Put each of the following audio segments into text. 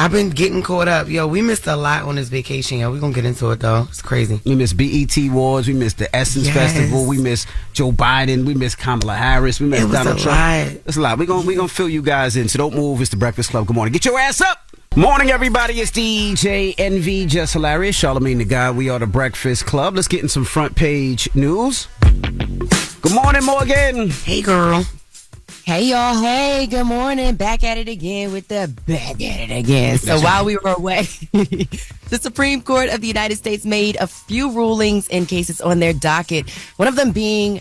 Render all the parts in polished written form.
I've been getting caught up. Yo, we missed a lot on this vacation, yo. We're going to get into it, though. It's crazy. We missed BET Awards. We missed the Essence Festival. We missed Joe Biden. We missed Kamala Harris. We missed Donald Trump. It's a lot. We're gonna fill you guys in. So don't move. It's the Breakfast Club. Good morning. Get your ass up. Morning, everybody. It's DJ NV, Jess Hilarious, Charlamagne the Guy. We are the Breakfast Club. Let's get in some front page news. Good morning, Morgan. Hey, girl. Hey, y'all. Hey, good morning. Back at it again with the back at it again. So while we were away, the Supreme Court of the United States made a few rulings in cases on their docket. One of them being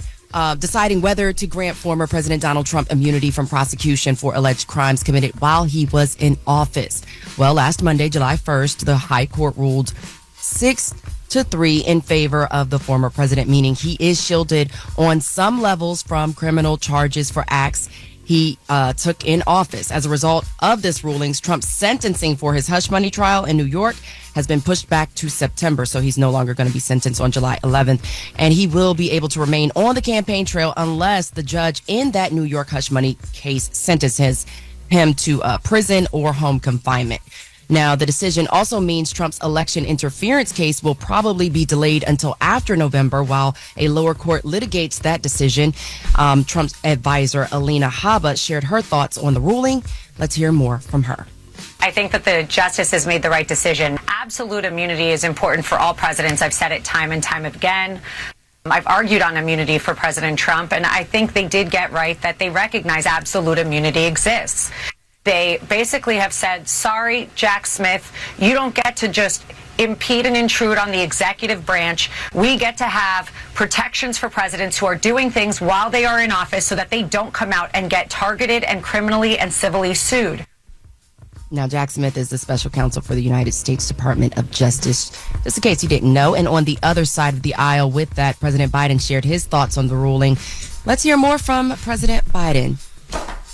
deciding whether to grant former President Donald Trump immunity from prosecution for alleged crimes committed while he was in office. Well, last Monday, July 1st, the High Court ruled 6-3 in favor of the former president, meaning he is shielded on some levels from criminal charges for acts he took in office. As a result of this rulings, Trump's sentencing for his hush money trial in New York has been pushed back to September, so he's no longer going to be sentenced on July 11th, and he will be able to remain on the campaign trail unless the judge in that New York hush money case sentences him to prison or home confinement. Now, the decision also means Trump's election interference case will probably be delayed until after November while a lower court litigates that decision. Trump's advisor, Alina Habba, shared her thoughts on the ruling. Let's hear more from her. I think that the justice has made the right decision. Absolute immunity is important for all presidents. I've said it time and time again. I've argued on immunity for President Trump, and I think they did get right that they recognize absolute immunity exists. They basically have said, sorry, Jack Smith, you don't get to just impede and intrude on the executive branch. We get to have protections for presidents who are doing things while they are in office so that they don't come out and get targeted and criminally and civilly sued. Now, Jack Smith is the special counsel for the United States Department of Justice, just in case you didn't know. And on the other side of the aisle with that, President Biden shared his thoughts on the ruling. Let's hear more from President Biden.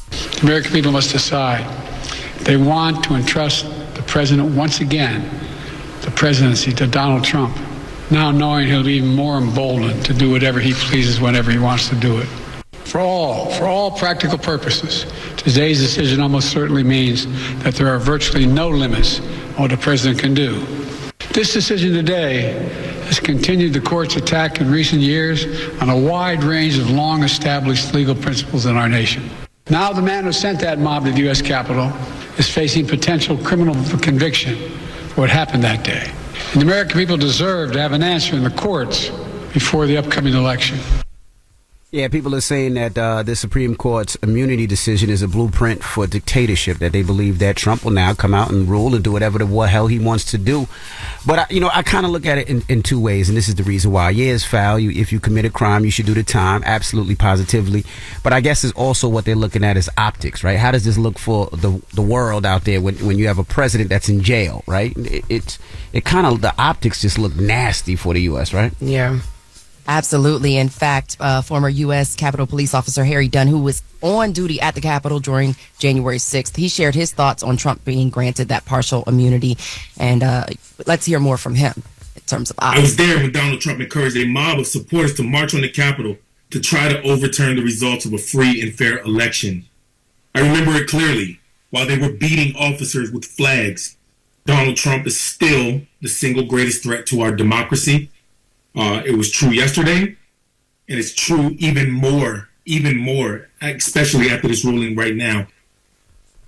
The American people must decide. They want to entrust the president once again, the presidency, to Donald Trump, now knowing he'll be even more emboldened to do whatever he pleases whenever he wants to do it. For all practical purposes, today's decision almost certainly means that there are virtually no limits on what the president can do. This decision today has continued the court's attack in recent years on a wide range of long-established legal principles in our nation. Now the man who sent that mob to the U.S. Capitol is facing potential criminal conviction for what happened that day. And the American people deserve to have an answer in the courts before the upcoming election. Yeah, people are saying that the Supreme Court's immunity decision is a blueprint for dictatorship, that they believe that Trump will now come out and rule and do whatever the hell he wants to do. But, I kind of look at it in two ways, and this is the reason why. Yeah, it's foul. If you commit a crime, you should do the time, absolutely, positively. But I guess it's also what they're looking at is optics, right? How does this look for the world out there when you have a president that's in jail, right? It kind of, the optics just look nasty for the U.S., right? Yeah. Absolutely. In fact, former U.S. Capitol Police Officer Harry Dunn, who was on duty at the Capitol during January 6th, he shared his thoughts on Trump being granted that partial immunity. And let's hear more from him in terms of odds. I was there when Donald Trump encouraged a mob of supporters to march on the Capitol to try to overturn the results of a free and fair election. I remember it clearly. While they were beating officers with flags, Donald Trump is still the single greatest threat to our democracy. It was true yesterday, and it's true even more, especially after this ruling right now.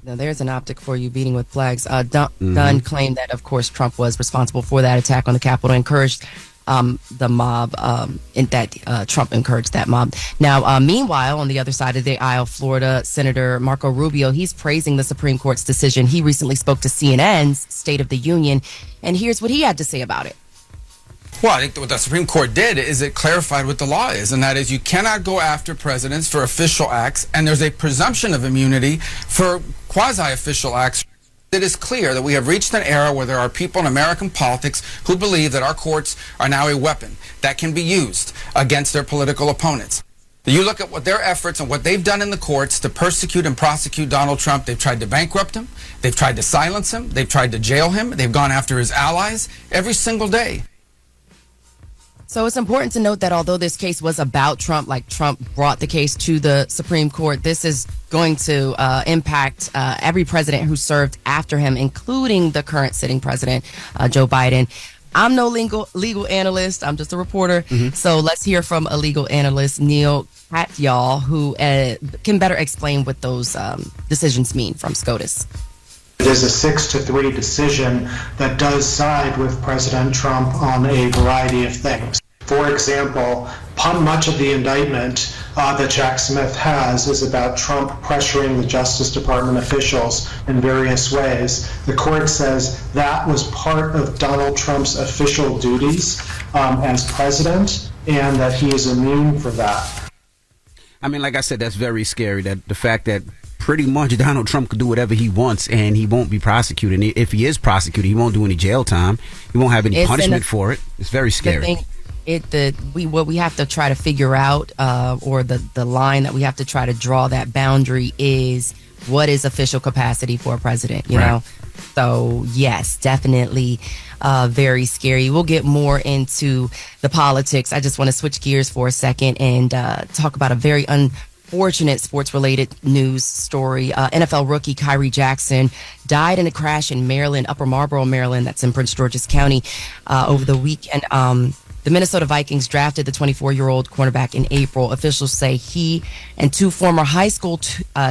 Now, there's an optic for you, beating with flags. Dunn claimed that, of course, Trump was responsible for that attack on the Capitol, encouraged the mob, and that Trump encouraged that mob. Now, meanwhile, on the other side of the aisle, Florida Senator Marco Rubio, he's praising the Supreme Court's decision. He recently spoke to CNN's State of the Union, and here's what he had to say about it. Well, I think what the Supreme Court did is it clarified what the law is, and that is you cannot go after presidents for official acts, and there's a presumption of immunity for quasi-official acts. It is clear that we have reached an era where there are people in American politics who believe that our courts are now a weapon that can be used against their political opponents. You look at what their efforts and what they've done in the courts to persecute and prosecute Donald Trump. They've tried to bankrupt him. They've tried to silence him. They've tried to jail him. They've gone after his allies every single day. So it's important to note that although this case was about Trump, like Trump brought the case to the Supreme Court, this is going to impact every president who served after him, including the current sitting president, Joe Biden. I'm no legal analyst. I'm just a reporter. So let's hear from a legal analyst, Neil Katyal, who can better explain what those decisions mean from SCOTUS. It is a 6-3 decision that does side with President Trump on a variety of things. For example, much of the indictment that Jack Smith has is about Trump pressuring the Justice Department officials in various ways. The court says that was part of Donald Trump's official duties as president, and that he is immune for that. I mean, like I said, that's very scary. That the fact that pretty much Donald Trump could do whatever he wants and he won't be prosecuted. And if he is prosecuted, he won't do any jail time. He won't have any punishment for it. It's very scary. What we have to try to figure out, or the line that we have to try to draw that boundary is, what is official capacity for a president, you know? So yes, definitely very scary. We'll get more into the politics. I just want to switch gears for a second and talk about a very unfortunate sports-related news story. NFL rookie Kyrie Jackson died in a crash in Maryland, Upper Marlboro, Maryland. That's in Prince George's County over the weekend. The Minnesota Vikings drafted the 24-year-old cornerback in April. Officials say he and two former high school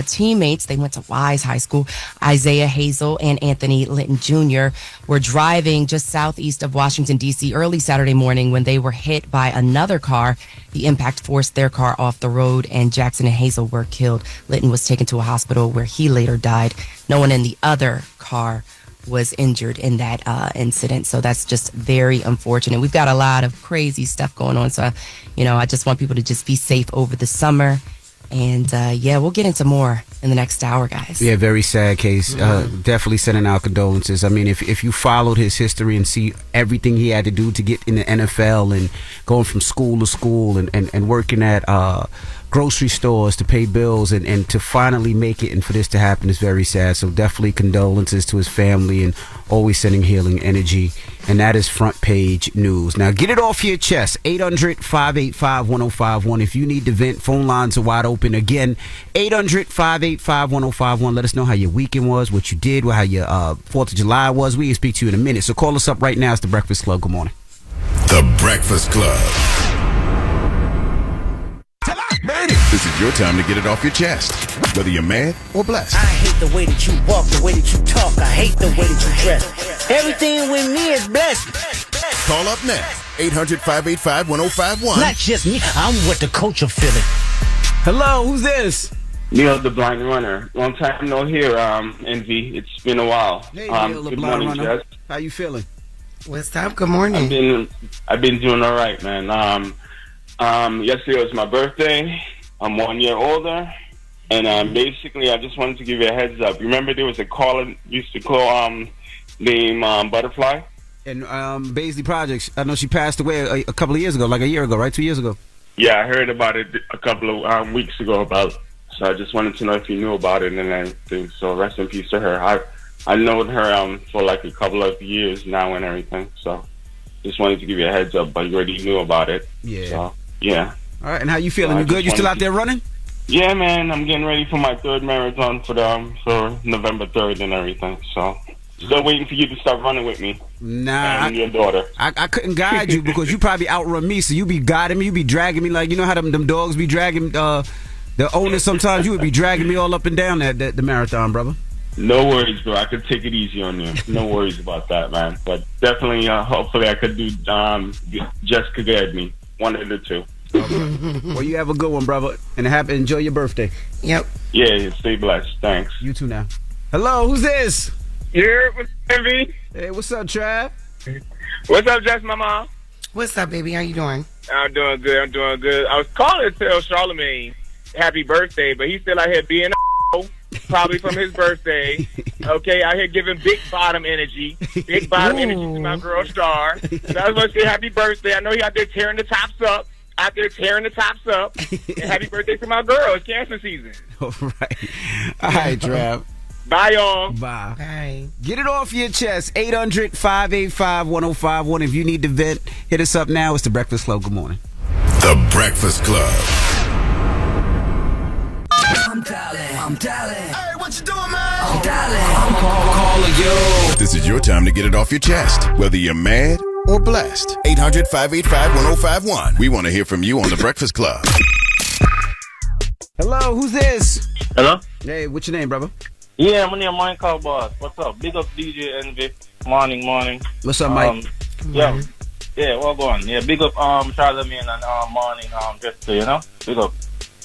teammates, they went to Wise High School, Isaiah Hazel and Anthony Linton Jr., were driving just southeast of Washington, D.C. early Saturday morning when they were hit by another car. The impact forced their car off the road, and Jackson and Hazel were killed. Linton was taken to a hospital where he later died. No one in the other car was injured in that incident. So that's just very unfortunate. We've got a lot of crazy stuff going on. So, I just want people to just be safe over the summer. And we'll get into more in the next hour, guys. Yeah, very sad case. Definitely sending our condolences. I mean, if you followed his history and see everything he had to do to get in the NFL and going from school to school and working at grocery stores to pay bills and to finally make it, and for this to happen is very sad. So definitely condolences to his family and always sending healing energy. And that is front page news. Now get it off your chest. 800-585-1051. If you need to vent, phone lines are wide open. Again, 800-585-1051. Let us know how your weekend was, what you did, how your 4th of July was. We can speak to you in a minute. So call us up right now. It's The Breakfast Club. Good morning. The Breakfast Club. This is your time to get it off your chest, whether you're mad or blessed. I hate the way that you walk, the way that you talk. I hate the way that you dress. Everything with me is blessed. Call up now, 800-585-1051. Not just me, I'm what the culture feeling. Hello, who's this? Neil the Blind Runner. Long time no hear, Envy. It's been a while. Hey, Neil the Blind Runner. Jess. How you feeling? What's up? Good morning. I've been doing all right, man. Yesterday was my birthday. I'm 1 year older, and basically, I just wanted to give you a heads up. Remember, there was a caller used to call named Butterfly? And Baisley Projects. I know she passed away a couple of years ago, like a year ago, right? 2 years ago. Yeah, I heard about it a couple of weeks ago. So I just wanted to know if you knew about it and everything. So rest in peace to her. I known her for like a couple of years now and everything. So just wanted to give you a heads up, but you already knew about it. Yeah. So, yeah. All right, and how you feeling? You good? You still out there running? Yeah, man. I'm getting ready for my 3rd marathon for November 3rd and everything. So still waiting for you to start running with me. Nah, and your daughter. I couldn't guide you because you probably outrun me. So you be guiding me, you be dragging me like how them dogs be dragging the owner. Sometimes you would be dragging me all up and down the marathon, brother. No worries, bro. I could take it easy on you. No worries about that, man. But definitely, hopefully, I could do Jess could guide me. One of the two. Well, you have a good one, brother, and enjoy your birthday. Yep. Yeah, stay blessed. Thanks. You too now. Hello, who's this? Yeah, what's up, Envy? Hey, what's up, Trav? What's up, Jess, my mom? What's up, baby? How you doing? I'm doing good. I was calling to tell Charlamagne happy birthday, but he's still out here being probably from his birthday. Okay, out here giving big bottom energy to my girl Star. So I was going to say happy birthday. I know he out there tearing the tops up. And happy birthday to my girl. It's cancer season. All right, Trav. Bye, y'all. Bye. Bye. Get it off your chest. 800-585-1051. If you need to vent, hit us up now. It's The Breakfast Club. Good morning. The Breakfast Club. I'm dialing. Hey, what you doing, man? I'm dialing. I'm calling you. This is your time to get it off your chest, whether you're mad or blessed. 800-585-1051. We want to hear from you on The Breakfast Club. Hello, who's this? Hello? Hey, what's your name, brother? Yeah, my name is Michael Boss. What's up? Big up DJ Envy. Morning. What's up, Mike? Yeah, well go on. Yeah, big up Charlamagne and morning, just so you know. Big up.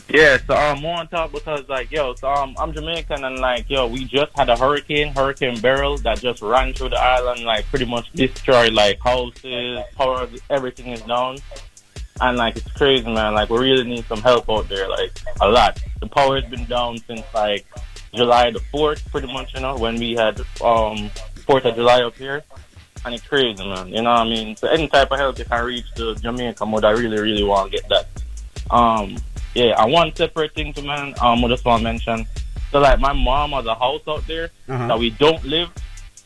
Yeah, so more on top because I'm Jamaican and we just had a hurricane Beryl that just ran through the island, pretty much destroyed houses, power, everything is down. And it's crazy, man. We really need some help out there, a lot. The power has been down since July the 4th, pretty much, when we had 4th of July up here. And it's crazy, man. You know what I mean? So any type of help that can reach the Jamaica mode, I really, really want to get that. Yeah, and one separate thing to man, I just want to mention. So my mom has a house out there that we don't live,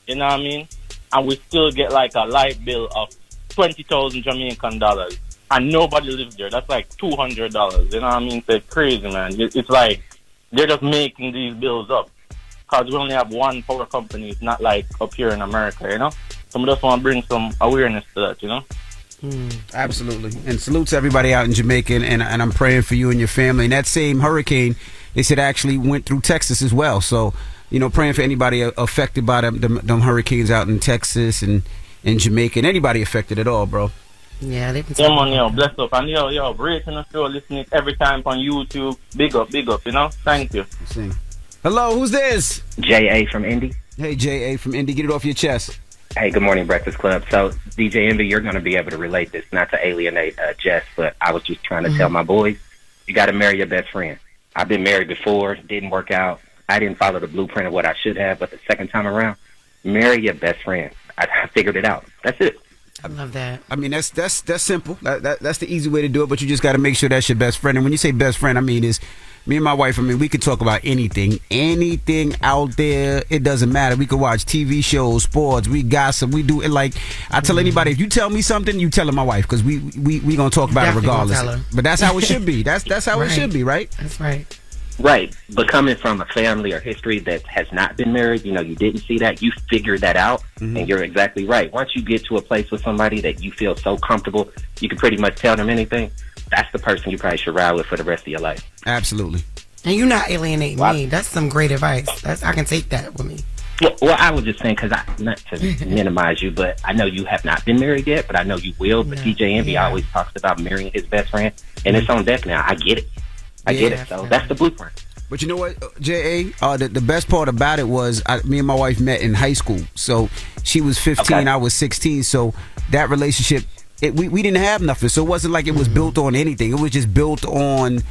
you know what I mean? And we still get a light bill of 20,000 Jamaican dollars. And nobody lives there. That's $200, you know what I mean? So it's crazy, man. It's they're just making these bills up. Because we only have one power company. It's not up here in America, you know? So we just want to bring some awareness to that, you know? Absolutely. And salute to everybody out in Jamaica, and I'm praying for you and your family. And that same hurricane, they said actually went through Texas as well. So, praying for anybody affected by them hurricanes out in Texas and in Jamaica, and anybody affected at all, bro. Yeah, they've been bless up. And rating the show, listening every time on YouTube. Big up, Thank you. Hello, who's this? J.A. from Indy. Hey, J.A. from Indy. Get it off your chest. Hey, good morning, Breakfast Club. So, DJ Envy, you're going to be able to relate this, not to alienate Jess, but I was just trying to tell my boys, you got to marry your best friend. I've been married before, didn't work out. I didn't follow the blueprint of what I should have, but the second time around, marry your best friend. I figured it out. That's it. I love that. I mean, that's simple. That's the easy way to do it, but you just got to make sure that's your best friend. And when you say best friend, I mean, is me and my wife, we could talk about anything out there. It doesn't matter. We could watch TV shows, sports, we gossip, we do it. I tell anybody, if you tell me something, you tell my wife, because we gonna talk about it regardless. But that's how it should be. That's how it should be, right? That's right. Right. But coming from a family or history that has not been married, you didn't see that, you figured that out, and you're exactly right. Once you get to a place with somebody that you feel so comfortable, you can pretty much tell them anything. That's the person you probably should ride with for the rest of your life. Absolutely. And you're not alienating me. That's some great advice. I can take that with me. Well, I was just saying, because not to minimize you, but I know you have not been married yet, but I know you will. But DJ Envy always talks about marrying his best friend, and it's on deck now. I get it. I get it. So that's the blueprint. But you know what, J.A., the best part about it was me and my wife met in high school. So she was 15, I was 16. So that relationship, we didn't have nothing. So it wasn't like it was built on anything. It was just built on,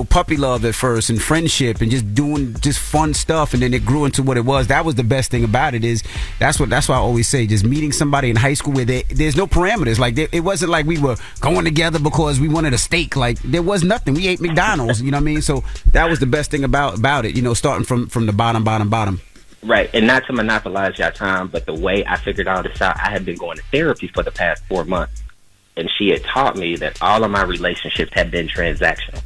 puppy love at first and friendship and just doing just fun stuff. And then it grew into what it was. That was the best thing about it is that's why I always say, just meeting somebody in high school where there's no parameters. It wasn't like we were going together because we wanted a steak. There was nothing. We ate McDonald's, you know what I mean? So that was the best thing about it, starting from the bottom. Right. And not to monopolize your time, but the way I figured all this out, I had been going to therapy for the past 4 months. And she had taught me that all of my relationships had been transactional.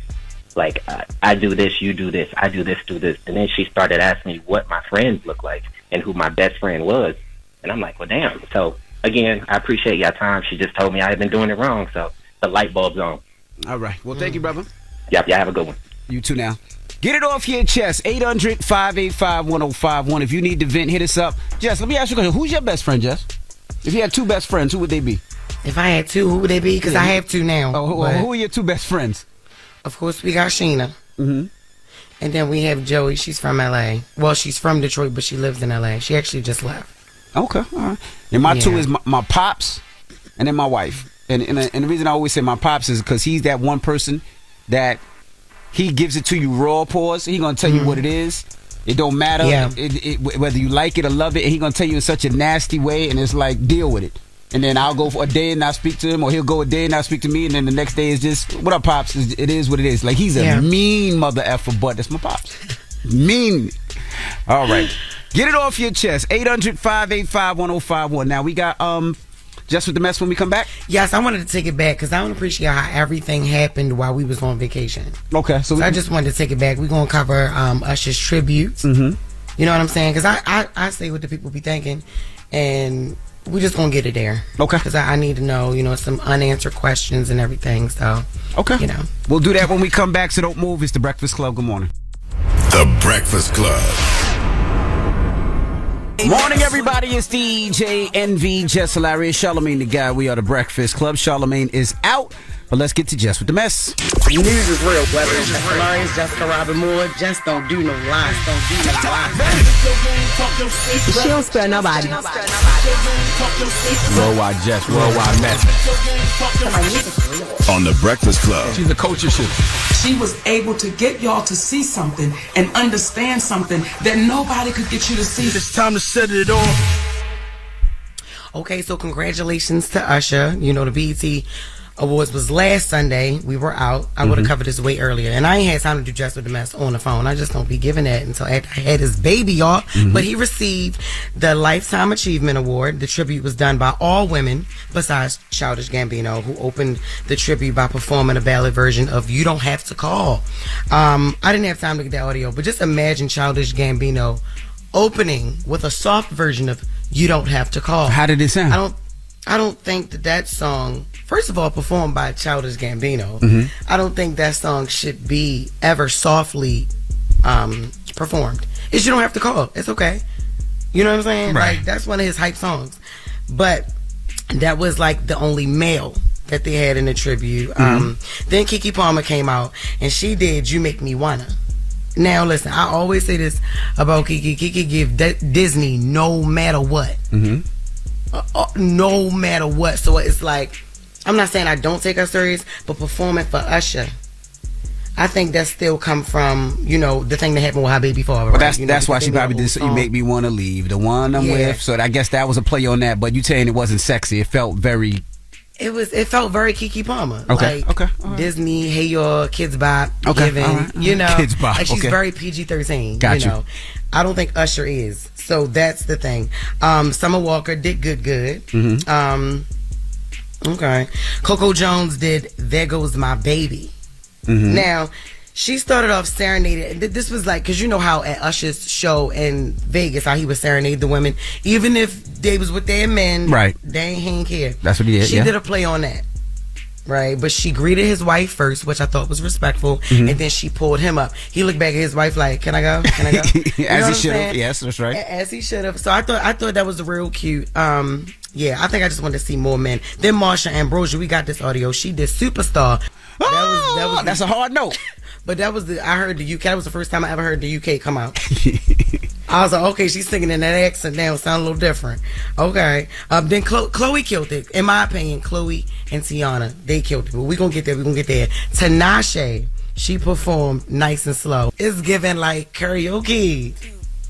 I do this, you do this, I do this, do this. And then she started asking me what my friends look like and who my best friend was. And I'm like, well, damn. So, again, I appreciate your time. She just told me I had been doing it wrong. So the light bulb's on. All right. Well, thank you, brother. Yep. Y'all have a good one. You too now. Get it off your chest. 800-585-1051. If you need to vent, hit us up. Jess, let me ask you a question. Who's your best friend, Jess? If you had two best friends, who would they be? If I had two, who would they be? Because I have two now. Who are your two best friends? Of course, we got Sheena. Mm-hmm. And then we have Joey. She's from L.A. Well, she's from Detroit, but she lives in L.A. She actually just left. Okay. All right. And my two is my pops and then my wife. And the reason I always say my pops is because he's that one person that he gives it to you raw pause. He going to tell you what it is. It don't matter whether you like it or love it. And he going to tell you in such a nasty way. And it's like, deal with it. And then I'll go for a day and not speak to him, or he'll go a day and not speak to me, and then the next day is just, what up, Pops? It is what it is. He's a mean mother effer, but that's my Pops. Mean. All right. Get it off your chest. 800-585-1051. Now, we got Jess with the Mess when we come back? Yes, I wanted to take it back because I don't appreciate how everything happened while we was on vacation. Okay. So I just wanted to take it back. We're going to cover Usher's tributes. Mm-hmm. You know what I'm saying? Because I say what the people be thinking, and we just going to get it there. Okay. Because I need to know, some unanswered questions and everything. So, okay. We'll do that when we come back, so don't move. It's The Breakfast Club. Good morning. The Breakfast Club. Morning, everybody. It's DJ NV, Jess Hilarious, Charlamagne the guy. We are The Breakfast Club. Charlamagne is out, but let's get to Jess with the Mess. News is real, whether it's Jess Hilarious, Jessica Robin Moore, just don't do no lies. She don't spare nobody. Worldwide Jess, worldwide Mess. On The Breakfast Club. She's a culture shifter. She was able to get y'all to see something and understand something that nobody could get you to see. It's time to set it off. Okay, so congratulations to Usher. The BET Awards was last Sunday. We were out. I would have covered this way earlier. And I ain't had time to do Jess with the Mess on the phone. I just don't be giving that until after I had his baby, y'all. But he received the Lifetime Achievement Award. The tribute was done by all women besides Childish Gambino, who opened the tribute by performing a ballad version of You Don't Have to Call. I didn't have time to get that audio, but just imagine Childish Gambino opening with a soft version of You Don't Have to Call. How did it sound? I don't think that song, first of all, performed by Childish Gambino, I don't think that song should be ever softly performed. You don't have to call. It's okay. You know what I'm saying? Right. Like, that's one of his hype songs. But that was like the only male that they had in the tribute. Then Keke Palmer came out and she did You Make Me Wanna. Now listen, I always say this about Keke. Keke give Disney no matter what. No matter what. So it's like, I'm not saying I don't take her serious, but performing for Usher, I think that still come from, the thing that happened with her baby father. Well, right? that's why she probably did You Make Me Want to Leave, the one I'm with. So I guess that was a play on that, but you saying it wasn't sexy. It felt very... It felt very Keke Palmer. Okay. Like, Okay. All right. Disney, Hey Y'all, Kids Bop, Okay. Giving, All right. Kids Bop. Like she's Okay. very PG-13. Got you. I don't think Usher is. So that's the thing. Summer Walker did good. Okay. Coco Jones did There Goes My Baby. Now, she started off serenading. This was like, because you know how at Usher's show in Vegas, how he would serenade the women, even if they was with their men, right? He ain't care. That's what he did. She did a play on that, right? But she greeted his wife first, which I thought was respectful, and then she pulled him up. He looked back at his wife like, "Can I go? Can I go?" As he should have. Yes, that's right. As he should have. So I thought that was real cute. Yeah, I think I just wanted to see more men. Then Marsha Ambrosius, we got this audio. She did Superstar. That's a hard note. But I heard the UK. That was the first time I ever heard the UK come out. I was like, okay, she's singing in that accent now. Sound a little different. Okay. Then Chloe killed it. In my opinion, Chloe and Tiana, they killed it. But we're going to get there. Tinashe, she performed Nice and Slow. It's giving like karaoke.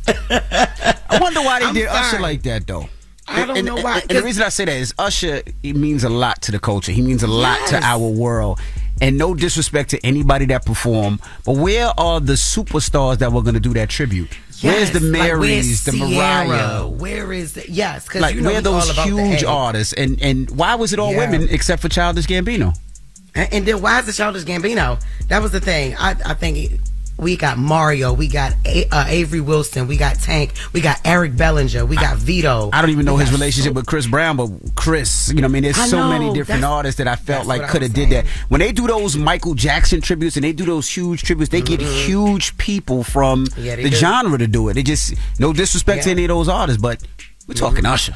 I wonder why they did Usher like that, though. I don't know why. And the reason I say that is Usher, he means a lot to the culture. He means a lot to our world. And no disrespect to anybody that performed, but where are the superstars that were going to do that tribute? Where's the Marys, the Mariah? Where is it? Yes, because where are those huge artists? And why was it all women except for Childish Gambino? And then why is it Childish Gambino? That was the thing. I think we got Mario, we got Avery Wilson, we got Tank, we got Eric Bellinger, we got Vito. I don't even know his relationship with Chris Brown, but Chris, there's so many different artists that I felt like could have did that. When they do those Michael Jackson tributes and they do those huge tributes, they get huge people from the genre to do it. They just, no disrespect to any of those artists, but we're talking Usher.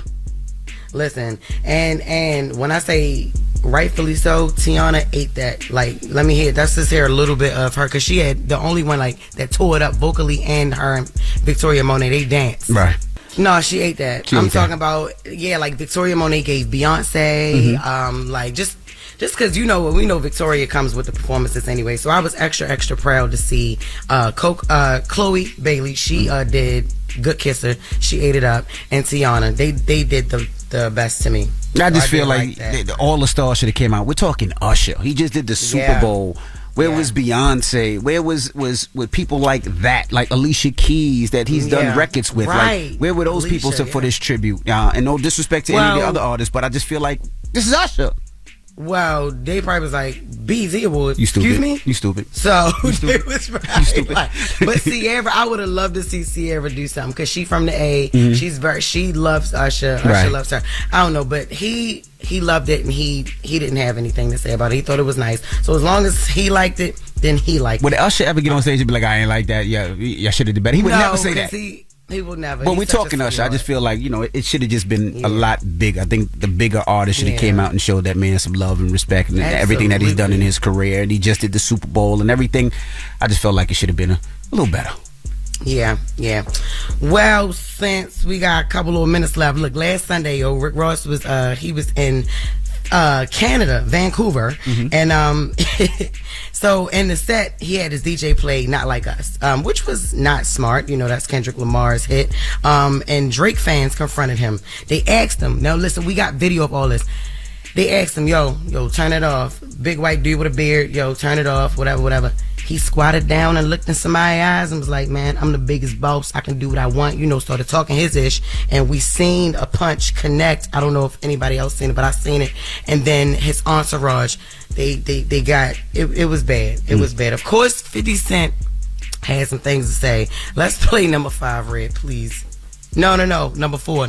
Listen, and when I say rightfully so, Tiana ate that. Like, let me hear. Let's just hear a little bit of her, because she had the only one that tore it up vocally, and her and Victoria Monet, they danced. Right. No, she ate that. I'm talking about like Victoria Monet gave Beyonce, just because we know Victoria comes with the performances anyway. So I was extra proud to see Chloe Bailey. She did Good Kisser. She ate it up, and Tiana. They did the best to me. I just feel like all the stars should have came out. We're talking Usher. He just did the Super Bowl Where was Beyonce? Where was with people like that, like Alicia Keys, that he's done records with? Right. Like, where were those people for this tribute? And no disrespect to any of the other artists, but I just feel like this is Usher. Well, they probably was like, BZ Awards. You stupid. Excuse me? You stupid. So, you stupid. It was right. Like, but Ciara, I would have loved to see Ciara do something because she from the A. Mm-hmm. She loves Usher. Usher loves her. I don't know, but he loved it and he didn't have anything to say about it. He thought it was nice. So as long as he liked it, then he liked it. Would Usher ever get on stage and be like, I ain't like that? Yeah, I should have did better. He would never say that. He will never. Well, we're talking Usher. I just feel like, it should have just been a lot bigger. I think the bigger artist should have came out and showed that man some love and respect and everything that he's done in his career. And he just did the Super Bowl and everything. I just felt like it should have been a little better. Yeah. Well, since we got a couple of minutes left, look, last Sunday, Rick Ross was in Canada, Vancouver, and so in the set he had his DJ play Not Like Us, which was not smart. That's Kendrick Lamar's hit, and Drake fans confronted him. They asked him, now listen, we got video of all this. They asked him, yo, turn it off. Big white dude with a beard, yo, turn it off, whatever. He squatted down and looked in somebody's eyes and was like, man, I'm the biggest boss. I can do what I want. Started talking his ish. And we seen a punch connect. I don't know if anybody else seen it, but I seen it. And then his entourage, they got, it was bad. It was bad. Of course, 50 Cent had some things to say. Let's play number 5, Red, please. No. Number 4.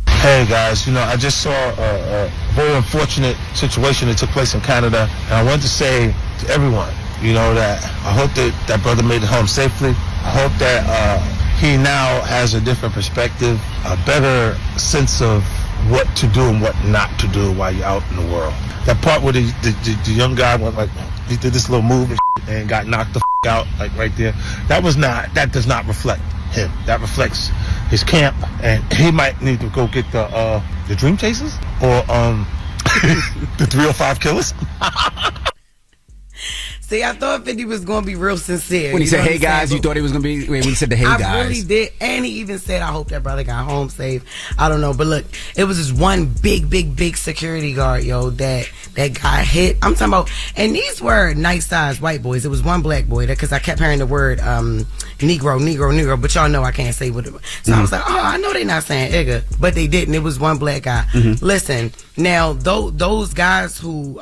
Hey guys, I just saw a very unfortunate situation that took place in Canada. And I want to say to everyone, that I hope that brother made it home safely. I hope that he now has a different perspective, a better sense of what to do and what not to do while you're out in the world. That part where the young guy went he did this little move and got knocked the out right there. That does not reflect him. That reflects his camp, and he might need to go get the Dream Chasers or the 305 Killers. See, I thought 50 was going to be real sincere. When he said, hey guys, you thought he was going to be, when he said the hey guys. I really did. And he even said, I hope that brother got home safe. I don't know. But look, it was this one big security guard, that got hit. I'm talking about, and these were nice sized white boys. It was one black boy because I kept hearing the word Negro, but y'all know I can't say what it was. So I was like, I know they're not saying Igga, but they didn't. It was one black guy. Listen, now, those guys who,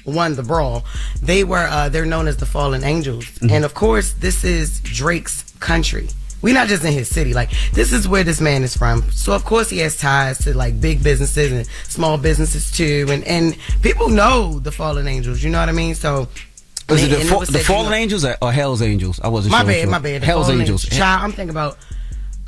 won the brawl, they're known as the Fallen Angels. And of course, this is Drake's country. We're not just in his city. This is where this man is from. So of course he has ties to big businesses and small businesses too. And people know the Fallen Angels, you know what I mean? So was it the Fallen Angels or Hell's Angels? I wasn't sure. My bad. Hell's Angels. Child, I'm thinking about,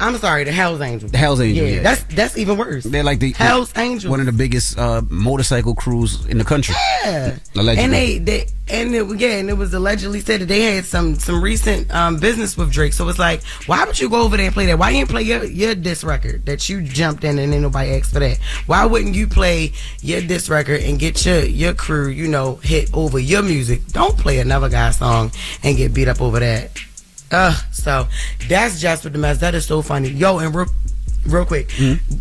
I'm sorry, the Hell's Angels. The Hell's Angels, yeah. That's even worse. They're like the Hell's Angels. One of the biggest motorcycle crews in the country. Yeah. Allegedly. And it was allegedly said that they had some recent business with Drake. So it's like, why would you go over there and play that? Why you didn't play your diss record that you jumped in and ain't nobody asked for that? Why wouldn't you play your diss record and get your crew, hit over your music? Don't play another guy's song and get beat up over that. So that's Jess With The Mess. That is so funny. Yo, and real quick,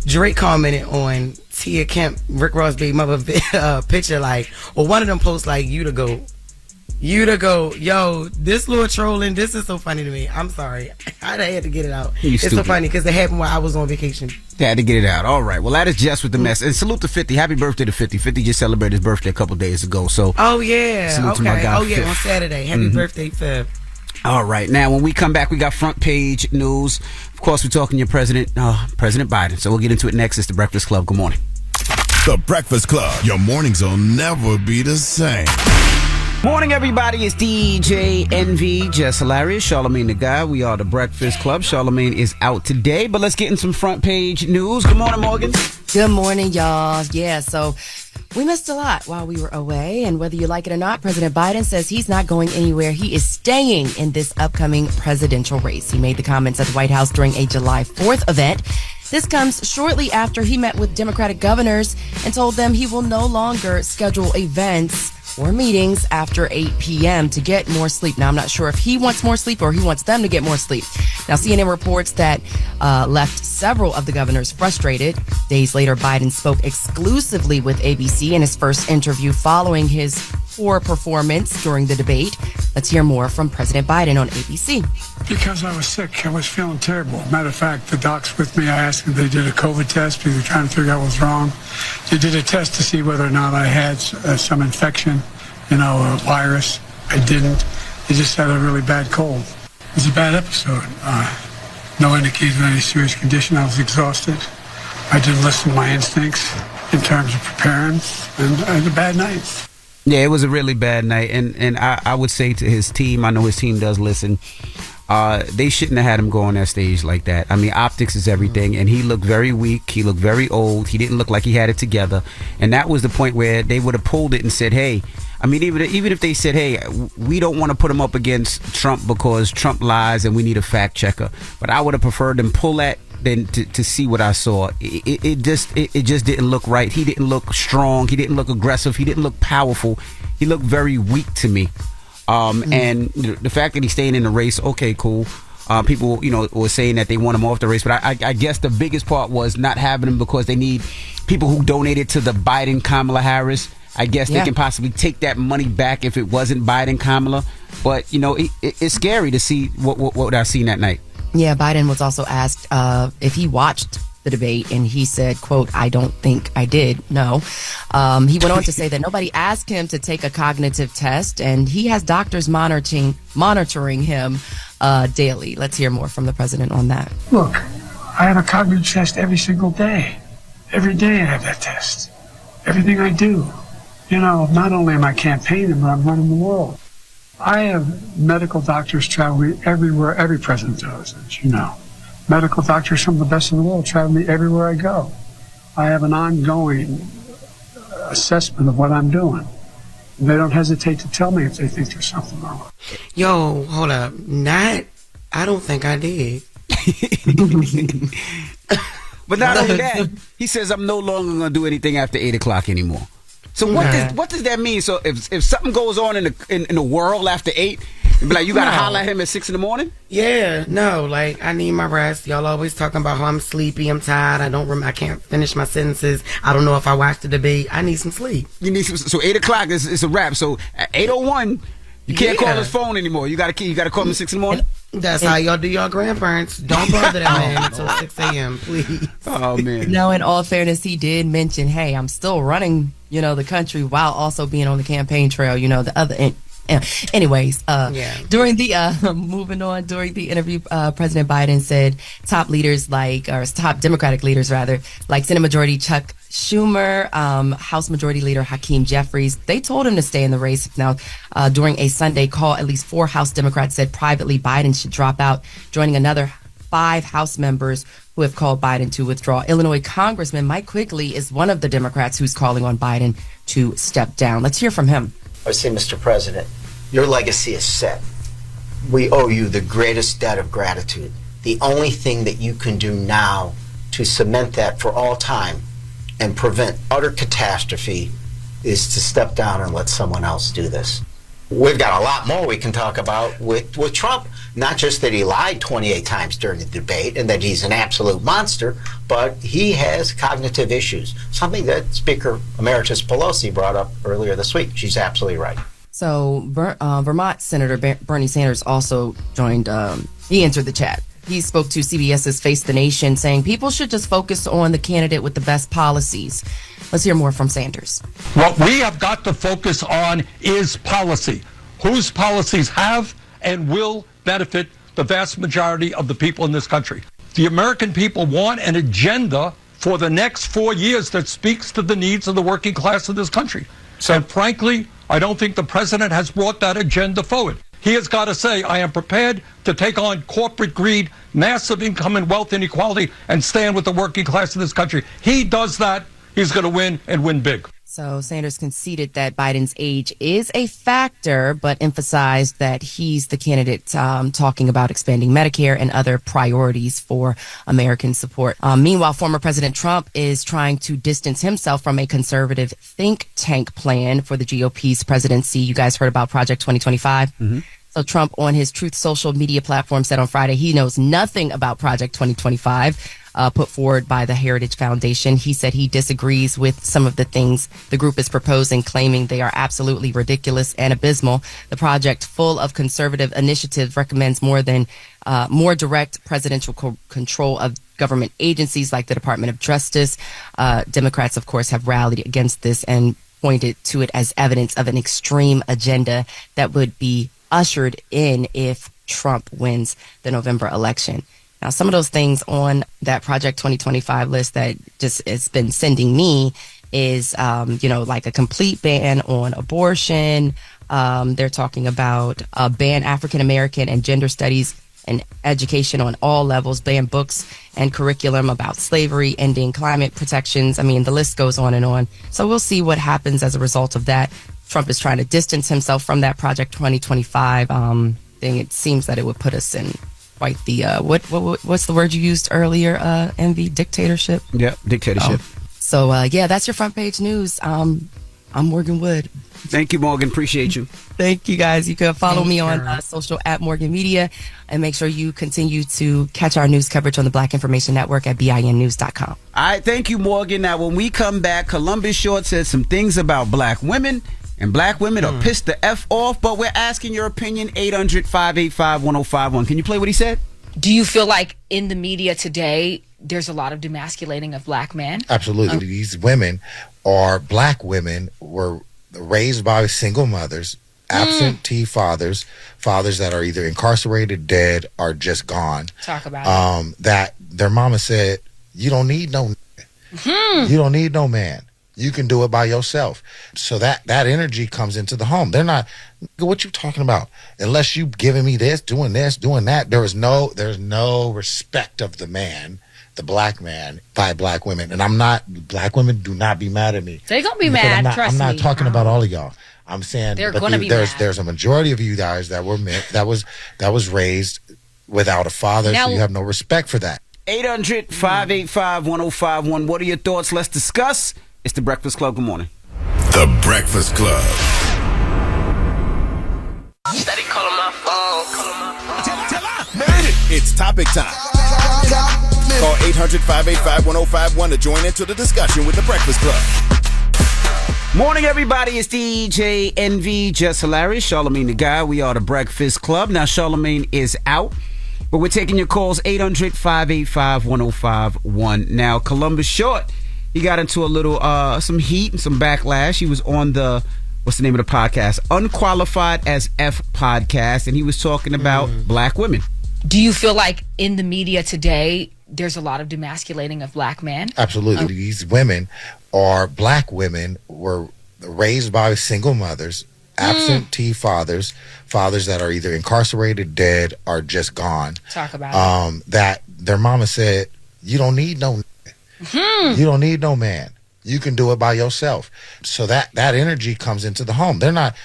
Drake commented on Tia Kemp, Rick Ross' baby mother picture, or one of them posts you to go. Yo, this little trolling, this is so funny to me. I'm sorry. I had to get it out. It's so funny because it happened while I was on vacation. They had to get it out. All right. Well, that is Jess With The Mess. And salute to 50. Happy birthday to 50. 50 just celebrated his birthday a couple days ago. So. Oh, yeah. Salute to my guy, on Saturday. Happy birthday, Fib. All right. Now, when we come back, we got front page news. Of course, we're talking to President Biden. So we'll get into it next. It's The Breakfast Club. Good morning. The Breakfast Club. Your mornings will never be the same. Morning, everybody. It's DJ NV, Jess Hilarious, Charlamagne the Guy. We are The Breakfast Club. Charlamagne is out today, but let's get in some front page news. Good morning, Morgan. Good morning, y'all. Yeah, so we missed a lot while we were away, and whether you like it or not, President Biden says he's not going anywhere. He is staying in this upcoming presidential race. He made the comments at the White House during a July 4th event. This comes shortly after he met with Democratic governors and told them he will no longer schedule events or meetings after 8 p.m. to get more sleep. Now, I'm not sure if he wants more sleep or he wants them to get more sleep. Now, CNN reports that left several of the governors frustrated. Days later, Biden spoke exclusively with ABC in his first interview following his poor performance during the debate. Let's hear more from President Biden on ABC. Because I was sick. I was feeling terrible. Matter of fact, the docs with me, I asked them if they did a COVID test because they're trying to figure out what's wrong. They did a test to see whether or not I had some infection, a virus. I didn't. They just had a really bad cold. It was a bad episode. No indication of any serious condition. I was exhausted. I didn't listen to my instincts in terms of preparing, and I had a bad night. Yeah, it was a really bad night, and I would say to his team, I know his team does listen, they shouldn't have had him go on that stage like that. I mean, optics is everything, and he looked very weak. He looked very old. He didn't look like he had it together, and that was the point where they would have pulled it and said, hey, I mean, even if they said, hey, we don't want to put him up against Trump because Trump lies and we need a fact checker, but I would have preferred them pull that than to see what I saw. It just didn't look right. He didn't look strong. He didn't look aggressive. He didn't look powerful. He looked very weak to me. And the fact that he's staying in the race, okay, cool. People, were saying that they want him off the race, but I guess the biggest part was not having him because they need people who donated to the Biden Kamala Harris. I guess they can possibly take that money back if it wasn't Biden Kamala. But it's scary to see what I seen that night. Yeah, Biden was also asked if he watched the debate, and he said, quote, I don't think I did. No. He went on to say that nobody asked him to take a cognitive test, and he has doctors monitoring him daily. Let's hear more from the president on that. Look, I have a cognitive test every single day. Every day I have that test. Everything I do. Not only am I campaigning, but I'm running the world. I have medical doctors traveling everywhere, every president does, as you know. Medical doctors, some of the best in the world, travel me everywhere I go. I have an ongoing assessment of what I'm doing. And they don't hesitate to tell me if they think there's something wrong. Yo, hold up. I don't think I did. But not only that, he says I'm no longer going to do anything after 8 o'clock anymore. So what does that mean? So if something goes on in the world after 8, be like, you got to holler at him at 6 in the morning? Yeah, no, like, I need my rest. Y'all always talking about how I'm sleepy, I'm tired, I can't finish my sentences. I don't know if I watched the debate. I need some sleep. You need so 8 o'clock is a wrap. So at 8:01, you can't call his phone anymore. You got to call him at 6 in the morning? That's how y'all do your grandparents. Don't bother that man until 6 a.m., please. Oh, man. No, in all fairness, he did mention, hey, I'm still running, the country while also being on the campaign trail, the other end. Anyways, during the moving on, during the interview, President Biden said top Democratic leaders like Senate Majority Chuck Schumer, House Majority Leader Hakeem Jeffries, they told him to stay in the race. Now, during a Sunday call, at least 4 House Democrats said privately Biden should drop out, joining another 5 House members who have called Biden to withdraw. Illinois Congressman Mike Quigley is one of the Democrats who's calling on Biden to step down. Let's hear from him. I say, Mr. President, your legacy is set. We owe you the greatest debt of gratitude. The only thing that you can do now to cement that for all time and prevent utter catastrophe is to step down and let someone else do this. We've got a lot more we can talk about with Trump. Not just that he lied 28 times during the debate and that he's an absolute monster, but he has cognitive issues, something that Speaker Emeritus Pelosi brought up earlier this week. She's absolutely right. So Vermont Senator Bernie Sanders also joined, he entered the chat. He spoke to CBS's Face the Nation, saying people should just focus on the candidate with the best policies. Let's hear more from Sanders. What we have got to focus on is policy. Whose policies have and will benefit the vast majority of the people in this country. The American people want an agenda for the next 4 years that speaks to the needs of the working class of this country. And frankly, I don't think the president has brought that agenda forward. He has got to say, I am prepared to take on corporate greed, massive income and wealth inequality, and stand with the working class of this country. He does that, he's going to win and win big. So Sanders conceded that Biden's age is a factor, but emphasized that he's the candidate talking about expanding Medicare and other priorities for American support. Meanwhile, former President Trump is trying to distance himself from a conservative think tank plan for the GOP's presidency. You guys heard about Project 2025? Mm-hmm. So Trump on his Truth social media platform said on Friday he knows nothing about Project 2025. put forward by the Heritage Foundation. He said he disagrees with some of the things the group is proposing, claiming they are absolutely ridiculous and abysmal. The project, full of conservative initiatives, recommends more direct presidential control of government agencies like the Department of Justice. Democrats, of course, have rallied against this and pointed to it as evidence of an extreme agenda that would be ushered in if Trump wins the November election. Now, some of those things on that Project 2025 list that just has been sending me is, like a complete ban on abortion. They're talking about ban African American and gender studies and education on all levels, ban books and curriculum about slavery, ending climate protections. I mean, the list goes on and on. So we'll see what happens as a result of that. Trump is trying to distance himself from that Project 2025 thing. It seems that it would put us in quite the what's the word you used earlier? Envy, dictatorship. Yeah, dictatorship. So that's your front page news. I'm Morgan Wood. Thank you, Morgan. Appreciate you. Thank you, guys. You can follow me on social at Morgan Media, and make sure you continue to catch our news coverage on the Black Information Network at BINnews.com. All right, thank you, Morgan. Now, when we come back, Columbus Short says some things about black women, and black women are pissed the F off, but we're asking your opinion, 800-585-1051. Can you play what he said? Do you feel like in the media today, there's a lot of demasculating of black men? Absolutely. These women are black women, were raised by single mothers, absentee fathers that are either incarcerated, dead, or just gone. Talk about it. That their mama said, you don't need no you don't need no man. You can do it by yourself. So that energy comes into the home. They're not, what you talking about? Unless you giving me this, doing that. There's no respect of the man, the black man, by black women. And black women do not be mad at me. They're going to be mad, trust me. I'm not talking about all of y'all. I'm saying they're going to be mad. There's a majority of you guys that was raised without a father, so you have no respect for that. 800-585-1051. What are your thoughts? Let's discuss. It's The Breakfast Club. Good morning. The Breakfast Club. Steady calling my phone. It's topic time. Call 800-585-1051 to join into the discussion with The Breakfast Club. Morning, everybody. It's DJ NV, Jess Hilarious, Charlamagne the Guy. We are The Breakfast Club. Now, Charlamagne is out, but we're taking your calls, 800-585-1051. Now, Columbus Short, he got into a little, some heat and some backlash. He was on what's the name of the podcast? Unqualified as F podcast, and he was talking about black women. Do you feel like in the media today, there's a lot of demasculating of black men? Absolutely. These women are black women, were raised by single mothers, absentee fathers that are either incarcerated, dead, or just gone. Talk about it. That their mama said, you don't need no you don't need no man. You can do it by yourself. So that energy comes into the home. They're not,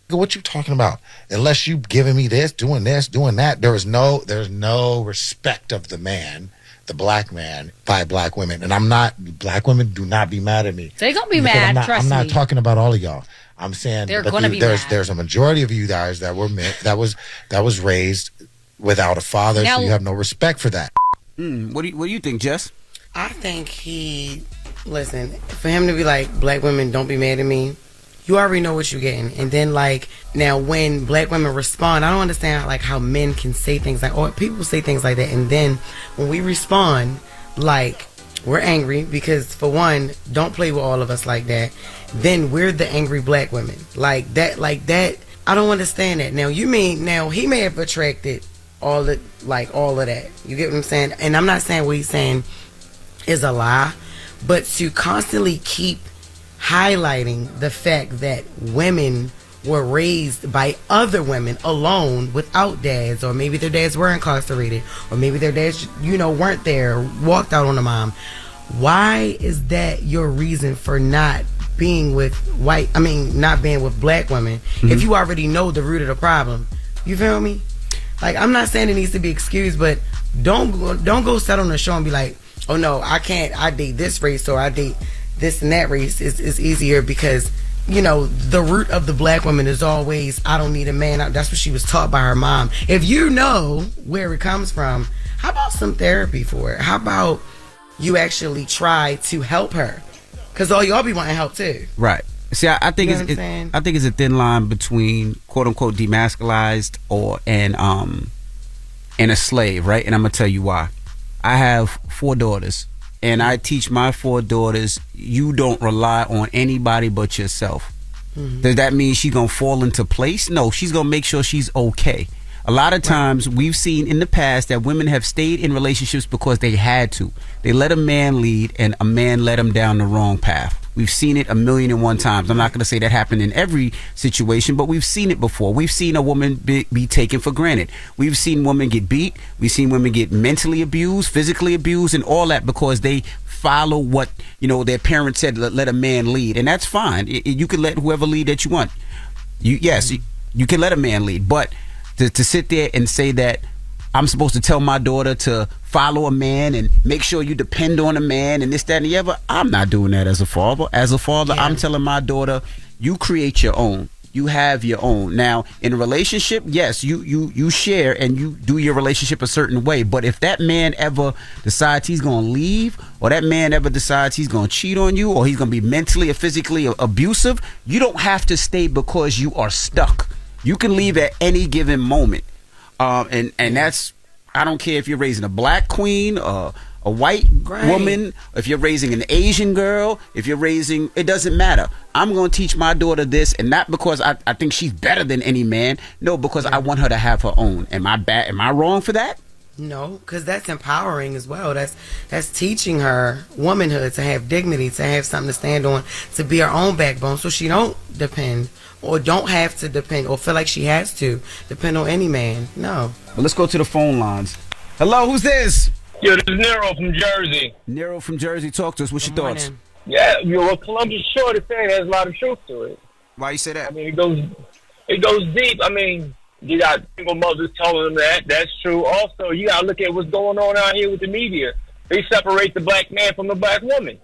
what you talking about? Unless you giving me this, doing that. There's no respect of the man, the black man, by black women. And black women do not be mad at me. They're going to be mad, trust me. I'm not talking about all of y'all. I'm saying they're going to be mad. There's a majority of you guys that was raised without a father, so you have no respect for that. What do you think, Jess? I think listen, for him to be like, black women don't be mad at me, you already know what you're getting. And then now when black women respond, I don't understand how men can say things or people say things like that, and then when we respond, we're angry because, for one, don't play with all of us like that. Then we're the angry black women. Like that, I don't understand that. Now he may have attracted all of that. You get what I'm saying? And I'm not saying what he's saying is a lie, but to constantly keep highlighting the fact that women were raised by other women alone without dads, or maybe their dads were incarcerated, or maybe their dads weren't there, walked out on the mom. Why is that your reason for not being with black women if you already know the root of the problem? You feel me? I'm not saying it needs to be excused, but don't go set on the show and be like, oh no, I can't, I date this race or I date this and that race. Is easier because the root of the black woman is always, I don't need a man. That's what she was taught by her mom. If you know where it comes from, how about some therapy for it? How about you actually try to help her. Because all y'all be wanting help too. Right. See, I think You know it's what I'm saying? I think it's a thin line between quote unquote demasculized and a slave, right? And I'm gonna tell you why. I have 4 daughters, and I teach my 4 daughters you don't rely on anybody but yourself. Does that mean she's gonna fall into place? No, she's gonna make sure she's okay. A lot of times we've seen in the past that women have stayed in relationships because they had to. They let a man lead and a man led them down the wrong path. We've seen it 1,000,001 times. I'm not going to say that happened in every situation, but we've seen it before. We've seen a woman be taken for granted. We've seen women get beat. We've seen women get mentally abused, physically abused, and all that because they follow what their parents said. Let a man lead, and that's fine. You can let whoever lead that you want. You can let a man lead, but to sit there and say that I'm supposed to tell my daughter to follow a man and make sure you depend on a man and this, that, and the other, I'm not doing that as a father. As a father, I'm telling my daughter, you create your own. You have your own. Now, in a relationship, yes, you share and you do your relationship a certain way. But if that man ever decides he's going to leave, or that man ever decides he's going to cheat on you, or he's going to be mentally or physically abusive, you don't have to stay because you are stuck. You can leave at any given moment. And that's, I don't care if you're raising a black queen, a white woman, if you're raising an Asian girl, if you're raising, it doesn't matter. I'm going to teach my daughter this, and not because I think she's better than any man. No, because I want her to have her own. Am I bad? Am I wrong for that? No, because that's empowering as well. That's teaching her womanhood, to have dignity, to have something to stand on, to be her own backbone, so she don't depend or don't have to depend or feel like she has to depend on any man. No. Well, let's go to the phone lines. Hello, who's this? Yo, this is Nero from Jersey. Nero from Jersey, talk to us. What's your thoughts? Yeah, what Columbus Short is saying, there's a lot of truth to it. Why you say that? I mean, it goes deep. I mean, you got single mothers telling them that. That's true. Also, you got to look at what's going on out here with the media. They separate the black man from the black woman.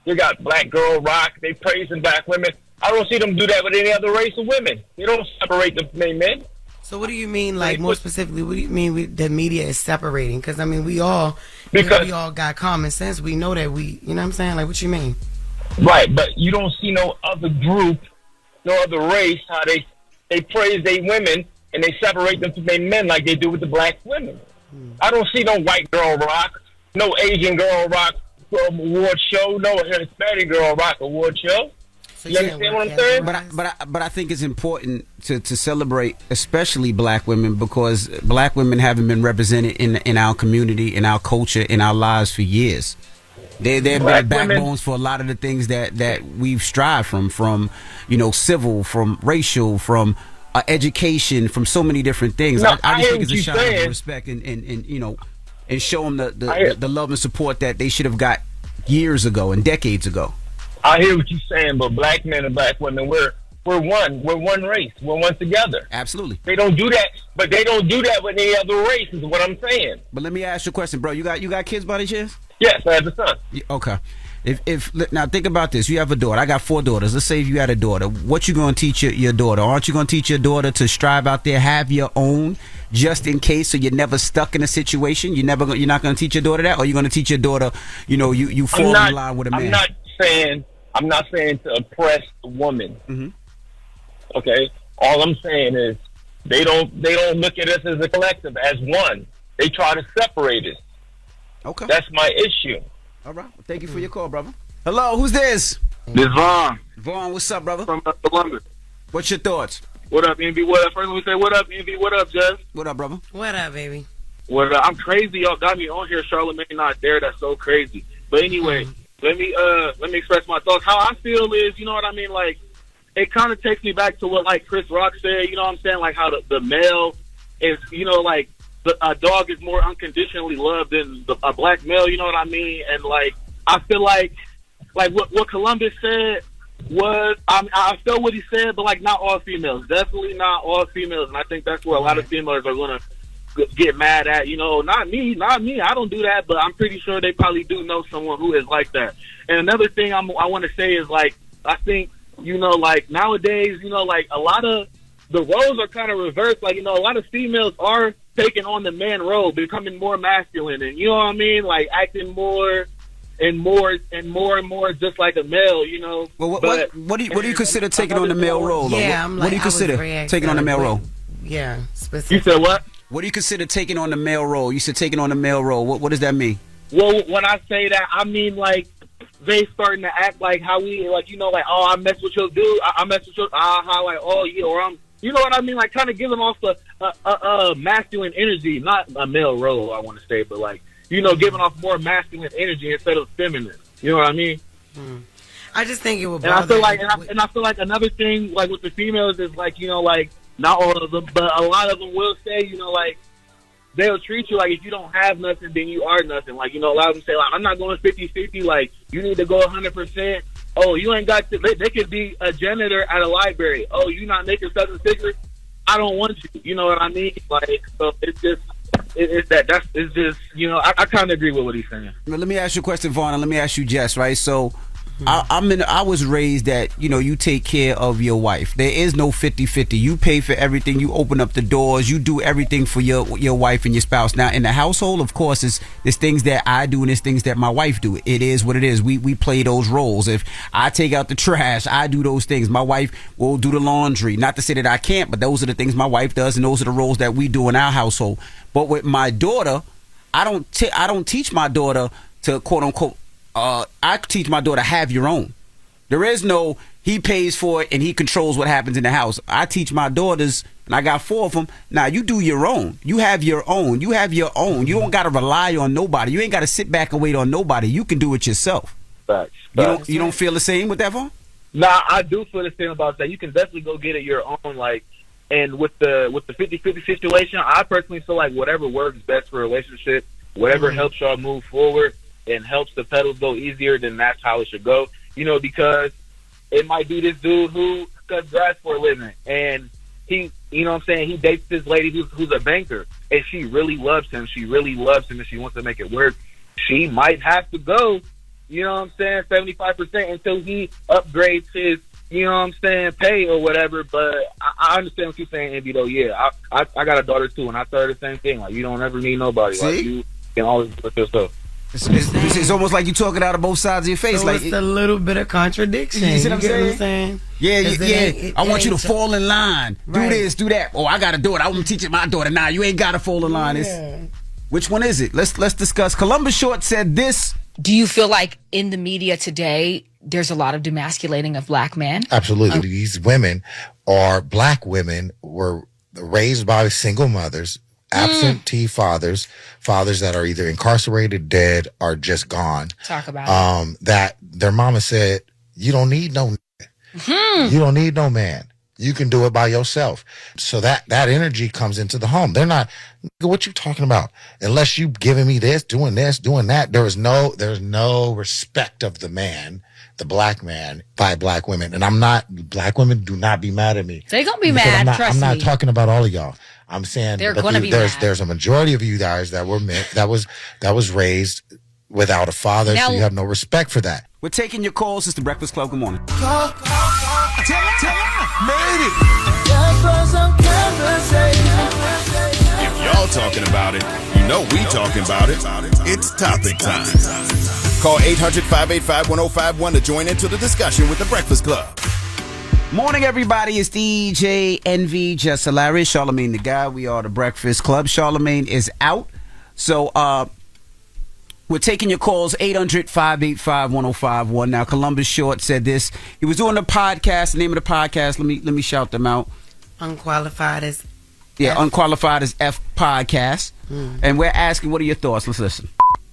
You got black girl rock. They praising black women. I don't see them do that with any other race of women. They don't separate the men. So what do you mean, like, more specifically, what do you mean the media is separating? Because, I mean, we all got common sense. We know that you know what I'm saying? Like, what you mean? Right, but you don't see no other group, no other race, how they praise their women and they separate them from their men like they do with the black women. I don't see no white girl rock, no Asian girl rock award show, no Hispanic girl rock award show. You understand what I'm saying? But I think it's important to celebrate, especially black women, because black women haven't been represented in our community, in our culture, in our lives for years. They've been backbones for a lot of the things that we've strived from civil, from racial, from education, from so many different things. No, I just think it's a shot of respect and show them the love and support that they should have got years ago and decades ago. I hear what you're saying, but black men and black women, we're one. We're one race. We're one together. Absolutely. They don't do that, but they don't do that with any other race, is what I'm saying. But let me ask you a question, bro. You got kids by any chance? Yes, I have a son. Okay. If now think about this. You have a daughter. I got 4 daughters. Let's say if you had a daughter. What you going to teach your daughter? Aren't you going to teach your daughter to strive out there, have your own, just in case, so you're never stuck in a situation? You're not going to teach your daughter that, or you're going to teach your daughter, you fall in line with a man? I'm not saying to oppress the woman. Mm-hmm. Okay, all I'm saying is they don't look at us as a collective, as one. They try to separate us. Okay, that's my issue. All right, well, thank you for your call, brother. Hello, who's this? This Vaughn. Vaughn, what's up, brother? From Columbus. What's your thoughts? What up, Envy? What up? First, let me say what up, Envy. What up, Jess? What up, brother? What up, baby? What up? I'm crazy. Y'all got me on here. Charlamagne not there. That's so crazy. But anyway, let me express my thoughts. How I feel is, you know what I mean? Like, it kind of takes me back to what, like, Chris Rock said. You know what I'm saying? Like, how the male is, like, a dog is more unconditionally loved than a black male. You know what I mean? And, like, I feel like what Columbus said was, I feel what he said, but, like, not all females. Definitely not all females. And I think that's where a lot of females are going to get mad at. Not me. I don't do that, but I'm pretty sure they probably do know someone who is like that. And another thing I want to say is, like, I think, like, nowadays, like, a lot of the roles are kind of reversed. Like, a lot of females are taking on the man role, becoming more masculine, and you know what I mean, like, acting more and more just like a male, you know. Well, what do you consider taking on the male role? Yeah, what do you consider taking on the male role? Yeah, specific. You said what? What do you consider taking on the male role? You said taking on the male role. What does that mean? Well, when I say that, I mean like they starting to act like how we like, you know, like, oh, I mess with your dude, I mess with your how like, oh yeah, or I'm, you know what I mean, like kind of giving off a masculine energy, not a male role, I want to say, but like, you know, giving off more masculine energy instead of feminine. You know what I mean? I just think it would. And I feel like, and I feel like another thing, like with the females, is like, you know, like not all of them, but a lot of them will say, you know, like they'll treat you like if you don't have nothing, then you are nothing. Like, you know, a lot of them say, like, I'm not going 50-50. Like, you need to go 100%. Oh, you ain't got to. They could be a janitor at a library. Oh, you not making something secret? I don't want you. You know what I mean? Like, so it's just. It's just, you know, I kind of agree with what he's saying. Let me ask you a question, Vaughn, and let me ask you, Jess, right? So I was raised that, you know, you take care of your wife. There is no 50-50. You pay for everything. You open up the doors. You do everything for your wife and your spouse. Now, in the household, of course, there's things that I do and there's things that my wife do. It is what it is. We play those roles. If I take out the trash, I do those things. My wife will do the laundry. Not to say that I can't, but those are the things my wife does, and those are the roles that we do in our household. But with my daughter, I don't teach my daughter to quote unquote. I teach my daughter have your own. There is no he pays for it and he controls what happens in the house. I teach my daughters, and I got 4 of them. Now you do your own. You have your own. You have your own. You don't got to rely on nobody. You ain't got to sit back and wait on nobody. You can do it yourself. Facts. You don't feel the same with that, Vaughn? Nah, I do feel the same about that. You can definitely go get it your own, like. And with the 50-50 situation, I personally feel like whatever works best for a relationship, whatever helps y'all move forward and helps the pedals go easier, then that's how it should go. You know, because it might be this dude who cuts grass for a living, and he, you know what I'm saying, he dates this lady who's a banker, and she really loves him. She really loves him, and she wants to make it work. She might have to go, you know what I'm saying, 75% until he upgrades his, you know what I'm saying, pay or whatever. But I understand what you're saying, Envy, though. Yeah, I got a daughter too, and I tell her the same thing. Like, you don't ever need nobody. See? Like, you can always do it yourself. It's almost like you're talking out of both sides of your face. So like it's a little bit of contradiction. You see what I'm get saying? Yeah. I want you to fall in line. Right. Do this, do that. Oh, I got to do it. I'm teaching my daughter. Nah, you ain't got to fall in line. Yeah. Which one is it? Let's discuss. Columbus Short said this. Do you feel like in the media today, there's a lot of demasculating of black men? Absolutely. These women are black women, were raised by single mothers, absentee fathers that are either incarcerated, dead, or just gone. Talk about it. That their mama said, you don't need no you don't need no man. You can do it by yourself. So that energy comes into the home. They're not, what you talking about? Unless you giving me this, doing that. There's no respect of the man, the black man, by black women. And black women do not be mad at me. They're going to be mad, trust me. I'm not talking about all of y'all. I'm saying they're going to be mad. There's a majority of you guys that were that was raised without a father, so you have no respect for that. We're taking your calls. It's the Breakfast Club. Good morning. Tell made it. If y'all talking about it, you know we talking about it. It's topic time. Call 800-585-1051 to join into the discussion with the Breakfast Club. Morning, everybody. It's DJ Envy, Jess Hilarious, Charlamagne the Guy. We are the Breakfast Club. Charlamagne is out. So, we're taking your calls, 800-585-1051. Now, Columbus Short said this. He was doing a podcast. The name of the podcast, let me shout them out. Unqualified as Unqualified as F podcast. And we're asking, what are your thoughts? Let's listen.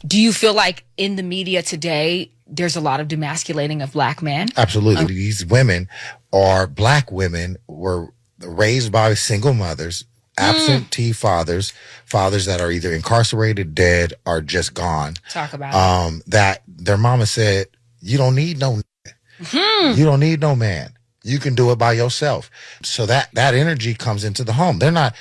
Do you feel like in the media today, there's a lot of demasculating of black men? Absolutely. These women are black women, were raised by single mothers, absentee fathers that are either incarcerated, dead, or just gone. Talk about it. That their mama said, you don't need no you don't need no man. You can do it by yourself. So that energy comes into the home. They're not,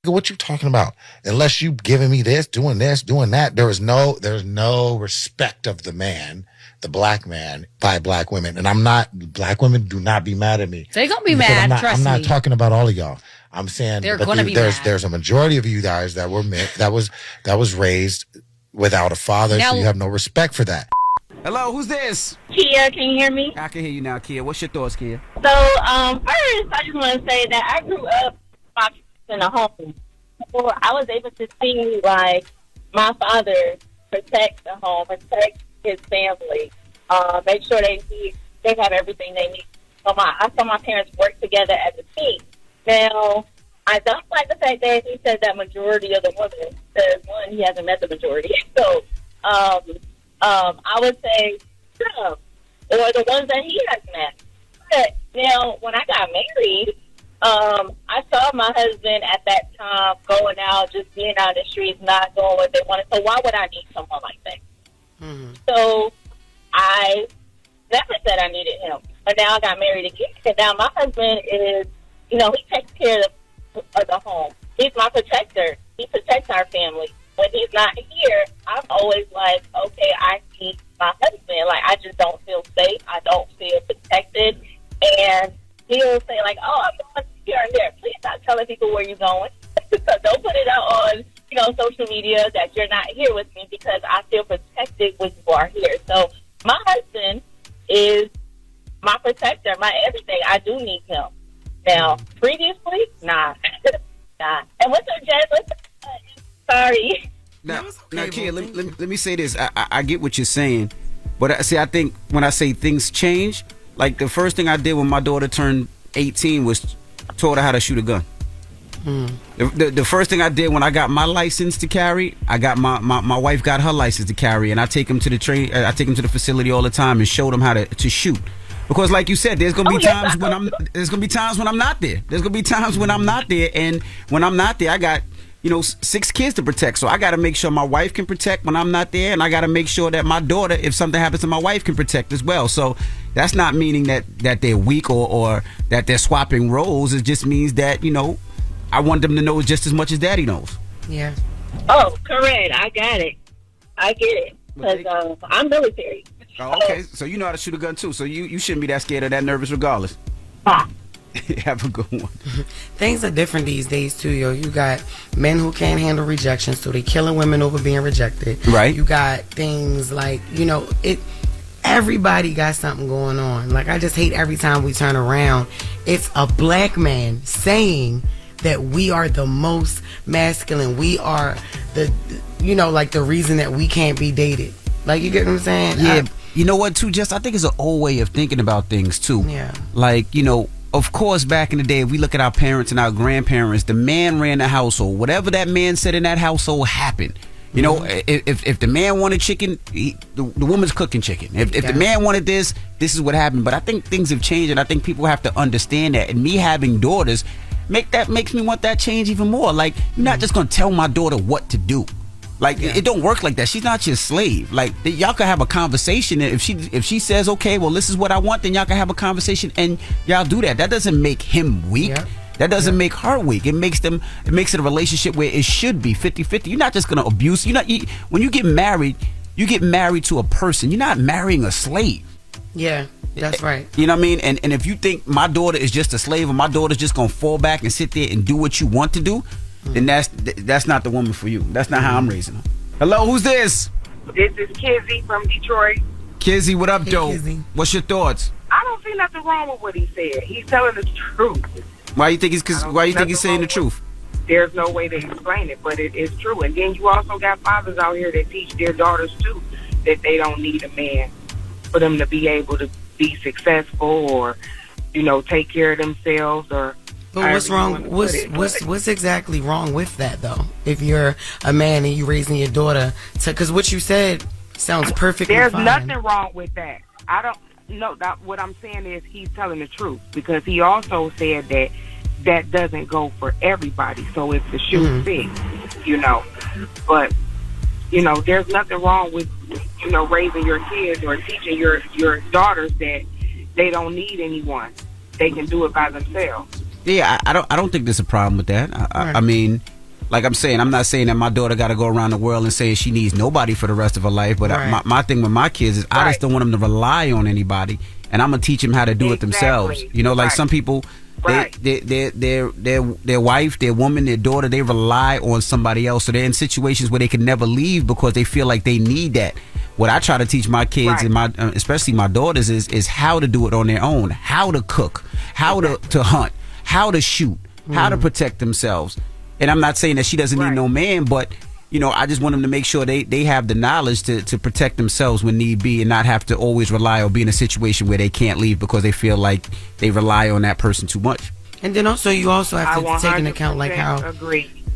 what you talking about? Unless you giving me this, doing that. There's no respect of the man, the black man, by black women. And black women do not be mad at me. They're going to be mad, trust me. I'm not talking about all of y'all. I'm saying they're going to be mad. There's a majority of you guys that was raised without a father, so you have no respect for that. Hello, who's this? Kia, can you hear me? I can hear you now, Kia. What's your thoughts, Kia? So, first, I just want to say that I grew up in a home. So I was able to see, like, my father protect the home, protect his family, make sure they have everything they need. So I saw my parents work together as a team. Now, I don't like the fact that he said that majority of the women, because one, he hasn't met the majority. So, I would say some, or the ones that he has met. But now, when I got married, I saw my husband at that time going out, just being out in the streets, not doing what they wanted. So why would I need someone like that? Mm-hmm. So I never said I needed him. But now I got married again. And now my husband is, he takes care of the home. He's my protector. He protects our family. When he's not here, I'm always like, okay, I need my husband. Like, I just don't feel safe. I don't feel protected. And he'll say, like, oh, I'm going here and there. Please stop telling people where you're going. So don't put it out on, social media that you're not here with me, because I feel protected when you are here. So my husband is my protector, my everything. I do need him. Now, previously, nah. Nah. And what's up, Jess? Sorry. Now, Kia, let me say this. I get what you're saying, but I think when I say things change, like the first thing I did when my daughter turned 18 was taught her how to shoot a gun. The first thing I did when I got my license to carry, I got my wife got her license to carry, and I take them to the I take them to the facility all the time and show them how to shoot. Because, like you said, there's gonna be times when I'm not there. There's gonna be times when I'm not there, and when I'm not there, I got 6 kids to protect. So I got to make sure my wife can protect when I'm not there, and I got to make sure that my daughter, if something happens to my wife, can protect as well. So that's not meaning that they're weak or that they're swapping roles. It just means that I want them to know just as much as Daddy knows. Yeah. Oh, correct. I got it. I get it. Because I'm military. Oh, okay. So you know how to shoot a gun too. So you shouldn't be that scared or that nervous regardless. Have a good one. Things are different these days too, yo. You got men who can't handle rejection, so they killing women over being rejected. Right. You got things like, everybody got something going on. Like, I just hate every time we turn around, it's a black man saying that we are the most masculine. We are the reason that we can't be dated. Like, you get what I'm saying? Yeah. You know what, too, Jess? I think it's an old way of thinking about things, too. Yeah. Like, of course, back in the day, if we look at our parents and our grandparents, the man ran the household. Whatever that man said in that household happened. If the man wanted chicken, the woman's cooking chicken. If the man wanted this is what happened. But I think things have changed, and I think people have to understand that. And me having daughters makes me want that change even more. Like, you're not just going to tell my daughter what to do. Like, it don't work like that. She's not your slave. Like, y'all can have a conversation. If she says, okay, well, this is what I want, then y'all can have a conversation and y'all do that. That doesn't make him weak. Yeah. That doesn't make her weak. It makes it a relationship where it should be 50-50. You're not just going to abuse. When you get married to a person. You're not marrying a slave. Yeah, that's right. You know what I mean? And if you think my daughter is just a slave, or my daughter's just going to fall back and sit there and do what you want to do, then that's not the woman for you. That's not how I'm raising her. Hello, who's this? This is Kizzy from Detroit. Kizzy, what up, Doe? What's your thoughts? I don't see nothing wrong with what he said. He's telling the truth. Why you think he's saying the truth? There's no way to explain it, but it is true. And then you also got fathers out here that teach their daughters too that they don't need a man for them to be able to be successful or, take care of themselves or. But what's wrong? What's exactly wrong with that though? If you're a man and you raising your daughter because what you said sounds perfectly There's fine. nothing wrong with that. I don't know. What I'm saying is he's telling the truth because he also said that doesn't go for everybody. So if the shoe fits, But there's nothing wrong with raising your kids or teaching your daughters that they don't need anyone. They can do it by themselves. Yeah, I don't think there's a problem with that. I mean, like I'm saying, I'm not saying that my daughter got to go around the world and say she needs nobody for the rest of her life. But my thing with my kids is I just don't want them to rely on anybody, and I'm gonna teach them how to do it themselves. Like some people, their wife, their woman, their daughter, they rely on somebody else, so they're in situations where they can never leave because they feel like they need that. what I try to teach my kids and my especially my daughters is how to do it on their own, how to cook, how to hunt, how to shoot, how to protect themselves. And I'm not saying that she doesn't need no man, but you know, I just want them to make sure they have the knowledge to protect themselves when need be, and not have to always rely or be in a situation where they can't leave because they feel like they rely on that person too much. And then also you also have to take into account like how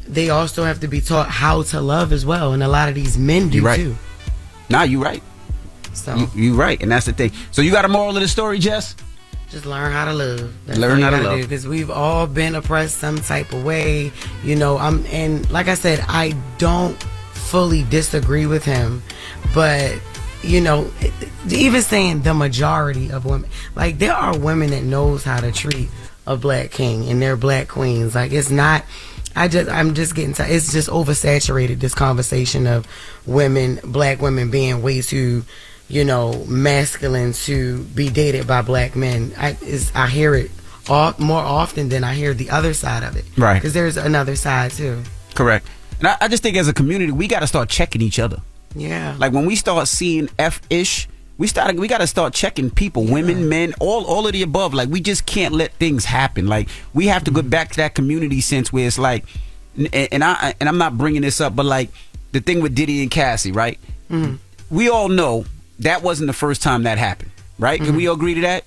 they also have to be taught how to love as well, and a lot of these men do too. Nah, you're right. So you're right, and that's the thing. So you got a moral of the story, Jess? Just learn how to love. Learn how to love, because we've all been oppressed some type of way. You know, and like I said, I don't fully disagree with him, but you know, even saying the majority of women, like there are women that knows how to treat a black king and they're black queens. Like it's not. I'm just getting tired. It's just oversaturated, this conversation of women, black women being way too, you know, masculine to be dated by black men. I hear it more often than I hear the other side of it. Right. Because there's another side too. Correct. And I just think as a community, we got to start checking each other. Yeah. Like when we start seeing F-ish, we got to start checking people, women, men, all of the above. Like we just can't let things happen. Like we have to go back to that community sense where it's like, and I'm not bringing this up, but like the thing with Diddy and Cassie, right? Mm-hmm. We all know that wasn't the first time that happened, right? Can we all agree to that?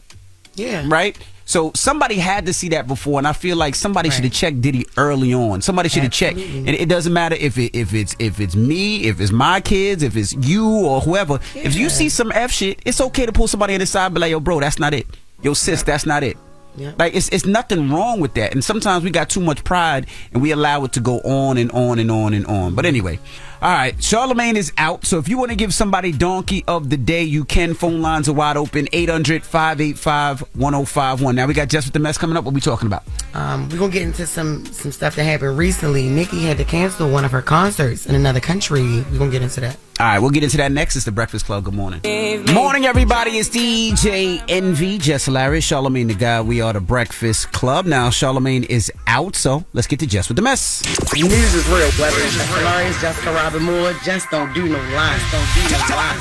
Yeah. Right? So somebody had to see that before, and I feel like somebody should have checked Diddy early on. Somebody should have checked, and it doesn't matter if it's me, if it's my kids, if it's you or whoever. Yeah. If you see some F shit, it's okay to pull somebody on the side and be like, yo, bro, that's not it. Yo, sis, that's not it. Yeah. Like it's nothing wrong with that. And sometimes we got too much pride and we allow it to go on and on and on and on. But anyway, all right, Charlamagne is out. So if you want to give somebody donkey of the day, you can. Phone lines are wide open, 800-585-1051. Now we got Jess With The Mess coming up. What we talking about? We're gonna get into some stuff that happened recently. Nikki had to cancel one of her concerts in another country. We're gonna get into that. All right, we'll get into that next. It's the Breakfast Club. Good morning. Morning, everybody. It's DJ Envy, Jess Hilarious, Charlamagne the Guy. We are the Breakfast Club. Now, Charlamagne is out, so let's get to Jess With The Mess. News is real, whether it's Jess Hilarious, Jessica Robin Moore, just don't do no lies. Don't do no lies.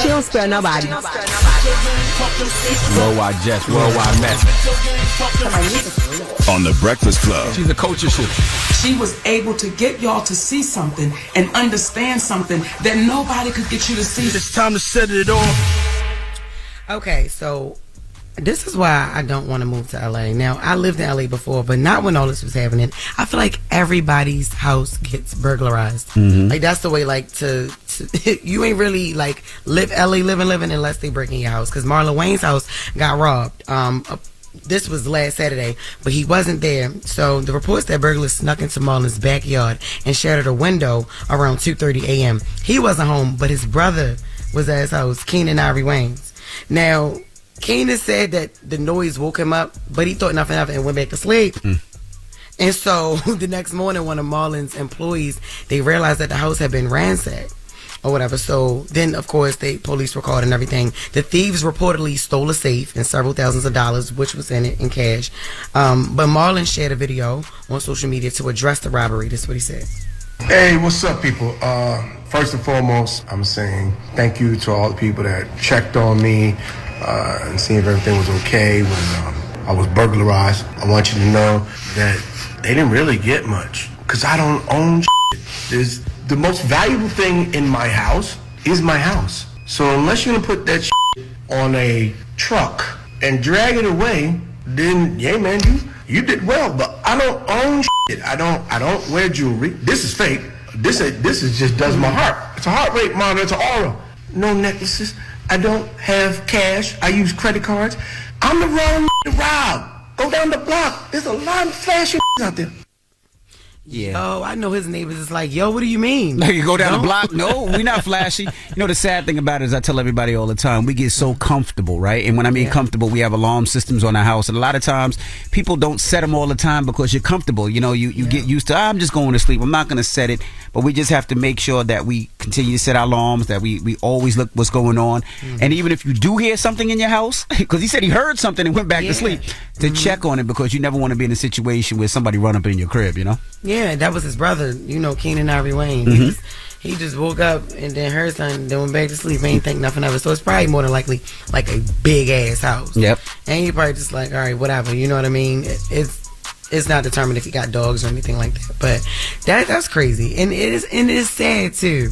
She don't spare nobody. Worldwide Jess, worldwide Mess. On the Breakfast Club. She's a coach of shit. She was able to get y'all to see something and understand something that nobody could get you to see. It's time to set it off. Okay, so this is why I don't want to move to LA. Now, I lived in LA before, but not when all this was happening. I feel like everybody's house gets burglarized. Mm-hmm. Like that's the way, like to you ain't really like living unless they break in your house. Because Marlon Wayne's house got robbed. This was last Saturday, but he wasn't there. So the reports that burglars snuck into Marlon's backyard and shattered a window around 2:30 a.m. He wasn't home, but his brother was at his house, Keenan Ivory Waynes. Now, Keenan said that the noise woke him up, but he thought nothing of it and went back to sleep. And so the next morning, one of Marlon's employees, they realized that the house had been ransacked or whatever. So then, of course, police were called and everything. The thieves reportedly stole a safe and several thousands of dollars, which was in it in cash. But Marlon shared a video on social media to address the robbery. This is what he said. Hey, what's up, people? First and foremost, I'm saying thank you to all the people that checked on me and seeing if everything was okay when I was burglarized. I want you to know that they didn't really get much because I don't own shit. The most valuable thing in my house is my house. So unless you're gonna put that shit on a truck and drag it away, then yeah, man, you did well. But I don't own shit. I don't wear jewelry. This is fake. This is just does my heart. It's a heart rate monitor. It's an aura. No necklaces. I don't have cash. I use credit cards. I'm the wrong to rob. Go down the block. There's a lot of flashy out there. Yeah. Oh, I know his neighbors is like, yo, what do you mean? Like you go down the block? No, we're not flashy. You know, the sad thing about it is I tell everybody all the time, we get so comfortable, right? And when I mean comfortable, we have alarm systems on our house. And a lot of times, people don't set them all the time because you're comfortable. You know, you get used to, I'm just going to sleep. I'm not going to set it. But we just have to make sure that we continue to set our alarms, that we always look what's going on. Mm-hmm. And even if you do hear something in your house, because he said he heard something and went back to sleep, to check on it, because you never want to be in a situation where somebody run up in your crib, you know? Yeah, that was his brother, you know, Keenan Ivory Wayne. Mm-hmm. He just woke up and then her son then went back to sleep. Ain't think nothing of it. So it's probably more than likely like a big ass house. Yep. And he probably just like, all right, whatever. You know what I mean? It's not determined if he got dogs or anything like that. But that's crazy. And it is sad too.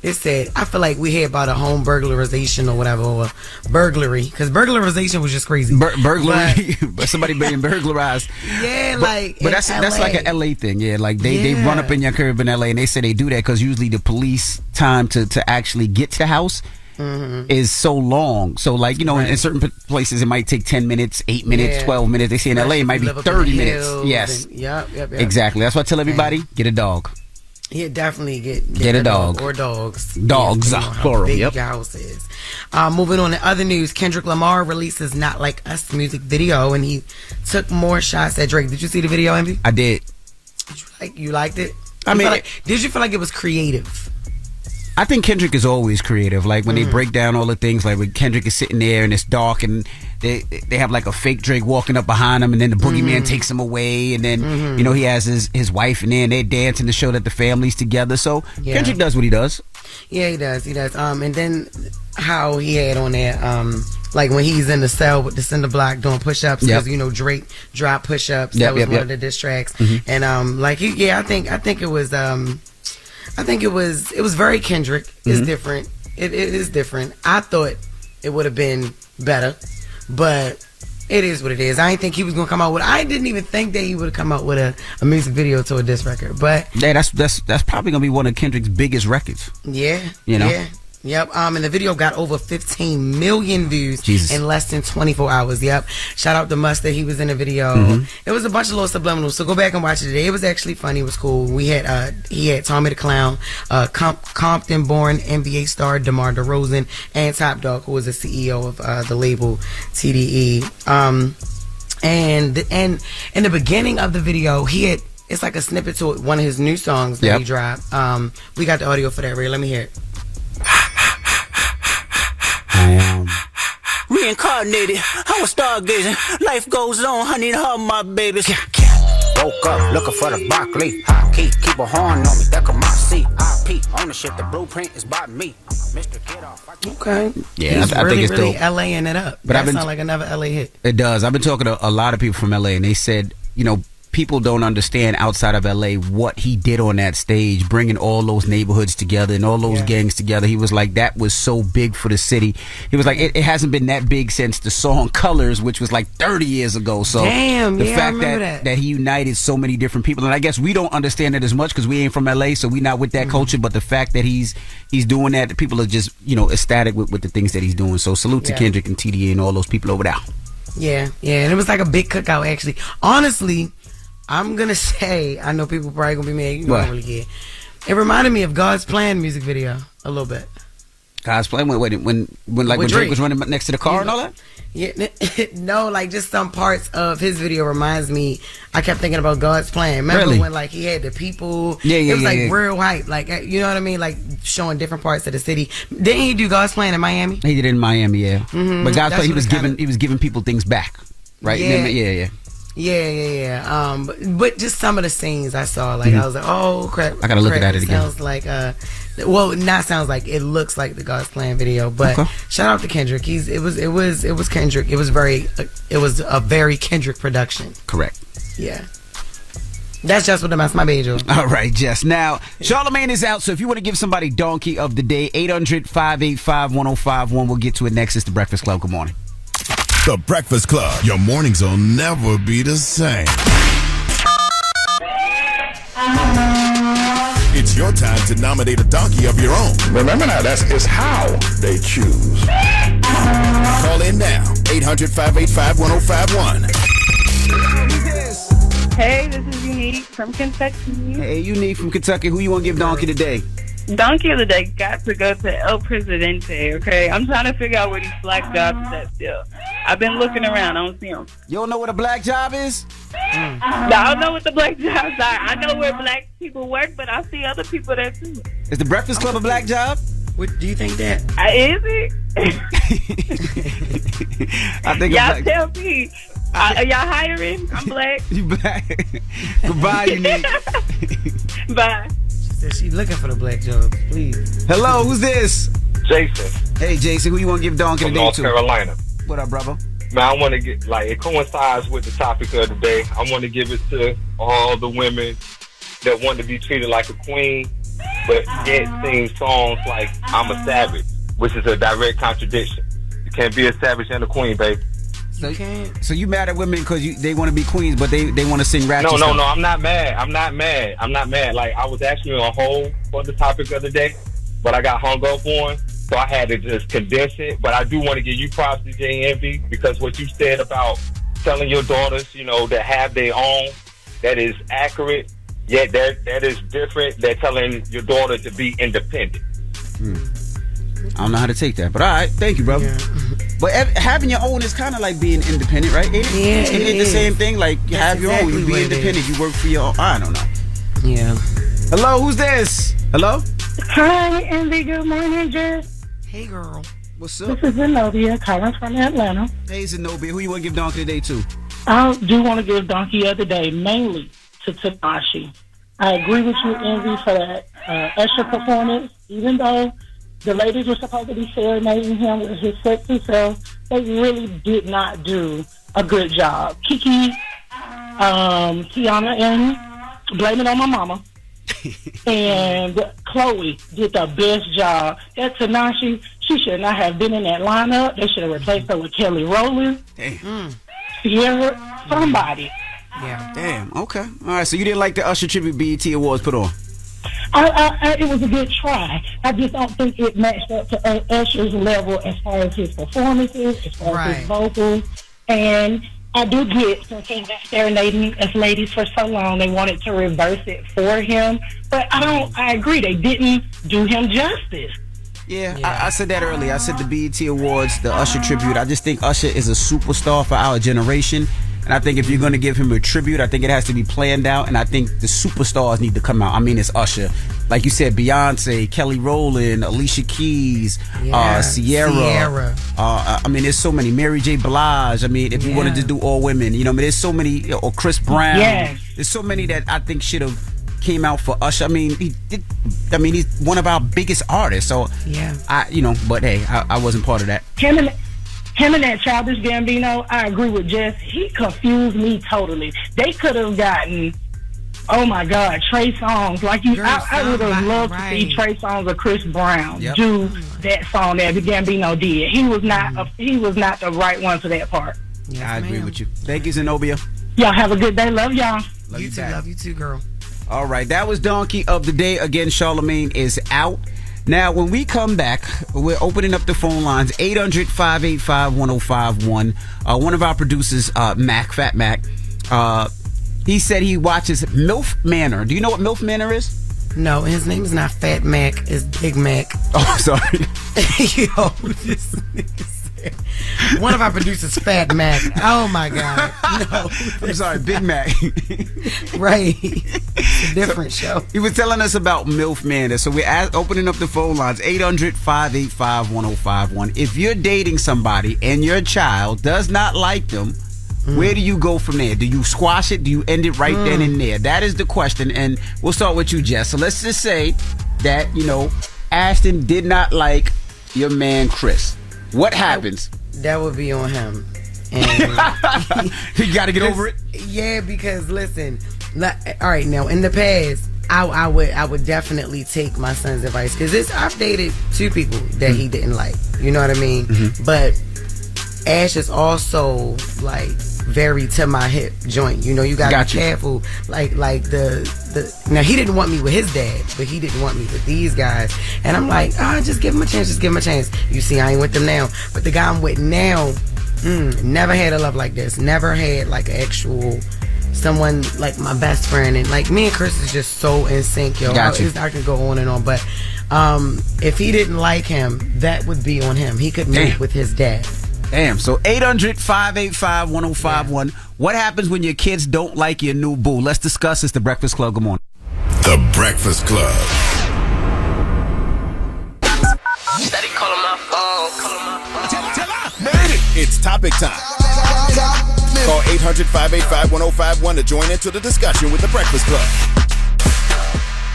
It's sad. I feel like we hear about a home burglarization or whatever, or burglary, because burglarization was just crazy. Burglary, but somebody being burglarized. Yeah, but that's like an LA thing. Yeah, like they run up in your curb in LA, and they say they do that because usually the police time to actually get to the house is so long. So like, you know, in certain places it might take 10 minutes, 8 minutes, 12 minutes. They say in LA it might be 30 minutes. Yes. Yep. Exactly. That's why I tell everybody, get a dog. Yeah, definitely get a dog. Or dogs. Dogs, plural. Big Yep. your house is. Moving on to other news, Kendrick Lamar releases Not Like Us music video, and he took more shots at Drake. Did you see the video, Envy? I did. You liked it? I mean, did you feel like it was creative? I think Kendrick is always creative. Like when they break down all the things, like when Kendrick is sitting there and it's dark and they have like a fake Drake walking up behind him, and then the boogeyman takes him away, and then you know he has his wife in there and they're dancing to show that the family's together. So Kendrick does what he does. Yeah, he does. And then how he had on there, like when he's in the cell with the cinder block doing push-ups, because you know Drake dropped push-ups. That was one of the diss tracks. And I think it was. I think it was very Kendrick. It's different. It is different. I thought it would have been better, but it is what it is. I didn't think he was gonna come out with. I didn't even think that he would have come out with a music video to a diss record. But yeah, that's probably gonna be one of Kendrick's biggest records. Yeah, you know. Yeah. Yep. And the video got over 15 million views in less than 24 hours. Yep. Shout out to Mustard. He was in the video. It was a bunch of little subliminals. So go back and watch it today. It was actually funny. It was cool. We had he had Tommy the Clown, Compton-born NBA star DeMar DeRozan, and Top Dog, who was the CEO of the label TDE. And in the beginning of the video, it's like a snippet to one of his new songs that he dropped. We got the audio for that, Ray. Let me hear it. I am reincarnated. I was stargazing. Life goes on, honey, to hug my babies. Woke up looking for the broccoli. Hot key, keep a horn on me. That come my seat. IP ownership. The blueprint is by me. Mr. Kid off. Okay. Yeah, He's I think it's really dope. LAing it up. But that sounds like another LA hit. It does. I've been talking to a lot of people from LA, and they said, you know, people don't understand outside of LA what he did on that stage, bringing all those neighborhoods together and all those gangs together. He was like, that was so big for the city. He was like, it hasn't been that big since the song Colors, which was like 30 years ago. So the fact that he united so many different people, and I guess we don't understand it as much because we ain't from LA, so we not with that culture. But the fact that he's doing that, people are just, you know, ecstatic with the things that he's doing. So salute to Kendrick and TDA and all those people over there. Yeah, and it was like a big cookout actually. Honestly, I'm gonna say, I know people probably gonna be mad. You know, I don't really care. It reminded me of God's Plan music video a little bit. God's Plan when Drake was running next to the car and all that. Yeah, no, like just some parts of his video reminds me. I kept thinking about God's Plan. Remember when like he had the people? It was like real hype. Like, you know what I mean? Like showing different parts of the city. Didn't he do God's Plan in Miami? He did it in Miami, yeah. But God's Plan, he was giving people things back, right? Yeah. But just some of the scenes I saw, like I was like, oh crap! I gotta look at it again. Sounds like it looks like the God's Plan video. But shout out to Kendrick. It was Kendrick. It was a very Kendrick production. Correct. Yeah. That's Jess With The Mess. My bad, Joe. All right, Jess. Now, Charlamagne is out, so if you want to give somebody Donkey of the Day, 800-585-1051. We'll get to it next. It's The Breakfast Club. Good morning. The Breakfast Club. Your mornings will never be the same. It's your time to nominate a donkey of your own. Remember now, it's how they choose. Call in now. 800-585-1051. Hey, this is Unique from Kentucky. Hey, Unique from Kentucky. Who you want to give Donkey today? Donkey of the Day got to go to El Presidente, okay? I'm trying to figure out where these black jobs is at still. I've been looking around. I don't see them. You don't know what a black job is? I don't know what the black jobs are. I know where black people work, but I see other people there too. Is the Breakfast Club a black job? What do you think that? Is it? I think y'all tell me. Are y'all hiring? I'm black. You black. Goodbye, Unique. Bye. Said she looking for the black job, please. Hello, who's this? Jason. Hey, Jason, who you want to give Donkey from today North to? Carolina. What up, brother? Man, I want to get, like, it coincides with the topic of the day. I want to give it to all the women that want to be treated like a queen, but yet sing songs like I'm a savage, which is a direct contradiction. You can't be a savage and a queen, babe. So you mad at women because they want to be queens, but they want to sing ratchet stuff? No, I'm not mad. I'm not mad. Like, I was actually on hold for the topic of the day, but I got hung up on, so I had to just condense it. But I do want to give you props, DJ Envy, because what you said about telling your daughters, you know, to have their own, that is accurate, yet that is different than telling your daughter to be independent. I don't know how to take that, but all right, thank you, brother. Yeah. But having your own is kind of like being independent, right? Ain't it the same thing? Like, you have your own, you be independent, you work for your own. I don't know. Yeah. Hello, who's this? Hello? Hi, Envy. Good morning, Jess. Hey, girl. What's up? This is Zenobia calling from Atlanta. Hey, Zenobia. Who you want to give Donkey today to? I do want to give Donkey of the day mainly to Tanashi. I agree with you, Envy, for that Usher performance. Even though the ladies were supposed to be serenading him with his sexy self, they really did not do a good job. Kiki, Tiana, and Blame It On My Mama, and Chloe did the best job. That Tanashi, she should not have been in that lineup. They should have replaced her with Kelly Rowland, Sierra, somebody. Yeah. Damn. Okay. All right. So you didn't like the Usher Tribute BET Awards put on? It was a good try. I just don't think it matched up to Usher's level as far as his performances, as far as his vocals. And I do get, since he's been serenading us ladies for so long, they wanted to reverse it for him. But I agree, they didn't do him justice. Yeah. I said that earlier. I said the BET Awards, the Usher tribute. I just think Usher is a superstar for our generation. And I think if you're going to give him a tribute, I think it has to be planned out. And I think the superstars need to come out. I mean, it's Usher. Like you said, Beyonce, Kelly Rowland, Alicia Keys, Sierra. I mean, there's so many. Mary J. Blige. I mean, if you wanted to do all women, you know, I mean, there's so many. Or Chris Brown. Yes. There's so many that I think should have came out for Usher. I mean, he's one of our biggest artists. So, but hey, I wasn't part of that. Him and that Childish Gambino, I agree with Jess. He confused me totally. They could have gotten, oh my God, Trey Songz. Like I would have loved to see Trey Songz or Chris Brown do that song that Gambino did. He was not the right one for that part. Yes, I agree with you. Thank you, Zenobia. Y'all have a good day. Love y'all. Love you too, girl. All right, that was Donkey of the Day. Again, Charlamagne is out. Now, when we come back, we're opening up the phone lines, 800-585-1051. One of our producers, Mack, Fat Mack, he said he watches MILF Manor. Do you know what MILF Manor is? No, his name is not Fat Mack. It's Big Mac. Oh, sorry. Yo, this nigga said. One of our producers, Fat Mack. Oh, my God. No. I'm sorry, Big Mac. Right. It's a different show. He was telling us about MILF Manor. So we're opening up the phone lines, 800-585-1051. If you're dating somebody and your child does not like them, where do you go from there? Do you squash it? Do you end it right then and there? That is the question. And we'll start with you, Jess. So let's just say that, Ashton did not like your man, Chris. What happens? That would be on him. And you got to get over it? Yeah, because listen, all right, now in the past, I would definitely take my son's advice because I've dated two people that he didn't like. You know what I mean? Mm-hmm. But Ash is also like very to my hip joint. You gotta be careful. Like the now he didn't want me with his dad, but he didn't want me with these guys. And I'm like, just give him a chance. You see, I ain't with them now. But the guy I'm with now, never had a love like this. Never had like an actual someone like my best friend. And like me and Chris is just so in sync, yo. I could go on and on, but if he didn't like him, that would be on him. He could move with his dad. Damn. So 800-585-1051. Yeah. What happens when your kids don't like your new boo? Let's discuss. It's The Breakfast Club. Good morning. The Breakfast Club. Steady calling my phone. It's topic time. Call 800-585-1051 to join into the discussion with The Breakfast Club.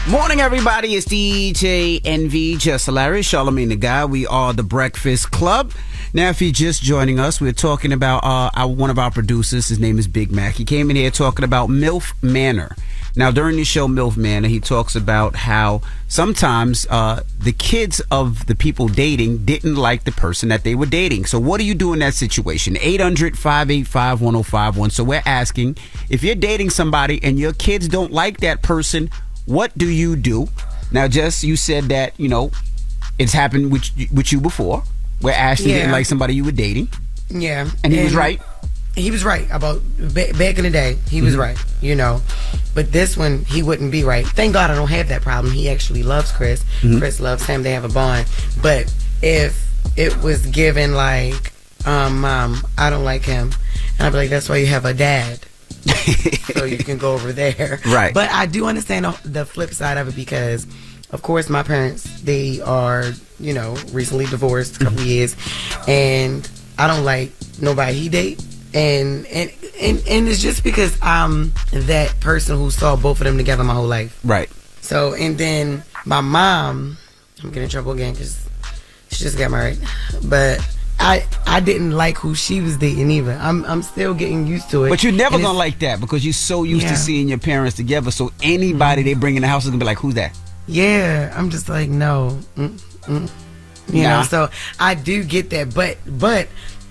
Morning, everybody. It's DJ NV, Jess Hilarious, Charlamagne the Guy. We are the Breakfast Club. Now, if you're just joining us, we're talking about one of our producers. His name is Big Mack. He came in here talking about MILF Manor. Now, during the show MILF Manor, he talks about how sometimes the kids of the people dating didn't like the person that they were dating. So what do you do in that situation? 800-585-1051. So we're asking, if you're dating somebody and your kids don't like that person, what do you do? Now, Jess, you said that, it's happened with you before, where Ashley didn't like somebody you were dating. Yeah. And he was right. He was right about back in the day. He was right, But this one, he wouldn't be right. Thank God I don't have that problem. He actually loves Chris. Chris loves him. They have a bond. But if it was given like, Mom, I don't like him, and I'd be like, that's why you have a dad. So you can go over there. Right. But I do understand the flip side of it because, of course, my parents, they are, recently divorced a couple years, and I don't like nobody he date. And it's just because I'm that person who saw both of them together my whole life. Right. So, and then my mom, I'm getting in trouble again because she just got married. But I didn't like who she was dating either. I'm still getting used to it. But you're never gonna like that because you're so used to seeing your parents together. So anybody they bring in the house is gonna be like, who's that? Yeah, I'm just like, no. You know, so I do get that. But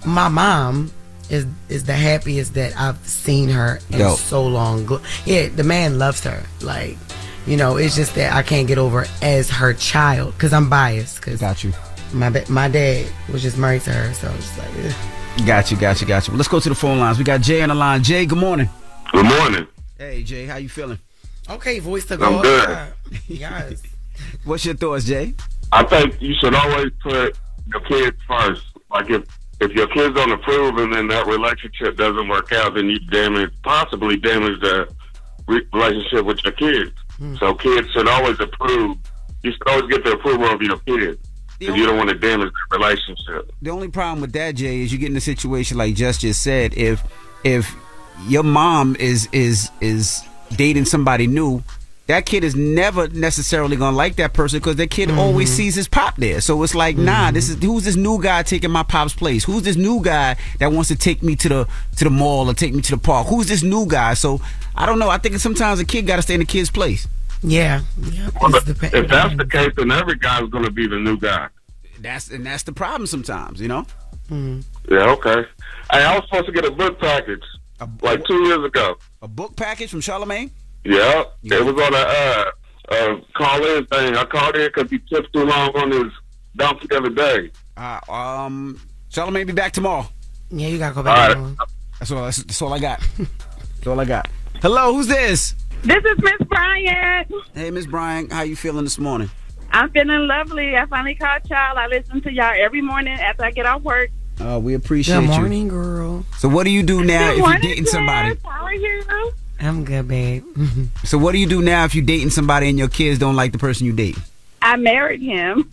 my mom is the happiest that I've seen her in so long. Yeah, the man loves her. Like, it's just that I can't get over as her child because I'm biased. Got you. My dad was just married to her, so it's like, ugh. Got you. Well, let's go to the phone lines. We got Jay on the line. Jay, good morning. Good morning. Hey, Jay, how you feeling? Okay, voice to go. I'm good. Yes. What's your thoughts, Jay? I think you should always put your kids first. Like if your kids don't approve and then that relationship doesn't work out, then you possibly damage the relationship with your kids. So kids should always approve. You should always get the approval of your kids. Because you don't want to damage the relationship. The only problem with that, Jay, is you get in a situation like Jess just said. If your mom is dating somebody new, that kid is never necessarily gonna like that person because that kid always sees his pop there. So it's like, who's this new guy taking my pop's place? Who's this new guy that wants to take me to the mall or take me to the park? Who's this new guy? So I don't know. I think sometimes a kid got to stay in the kid's place. Yeah. Well, if that's the case, then every guy's going to be the new guy. That's the problem sometimes, Yeah, okay. Hey, I was supposed to get a book package like 2 years ago. A book package from Charlamagne? Yeah. It was on a call-in thing. I called in because he took too long on his dump the other day. Charlamagne be back tomorrow. Yeah, you got to go back. All right. That's all I got. That's all I got. Hello, who's this? This is Miss Bryant. Hey, Miss Bryant, how you feeling this morning? I'm feeling lovely. I finally called y'all. I listen to y'all every morning after I get off work. We appreciate you. Good morning, girl. So what do you do now if you're dating somebody? How are you? I'm good, babe. So what do you do now if you're dating somebody and your kids don't like the person you date? I married him.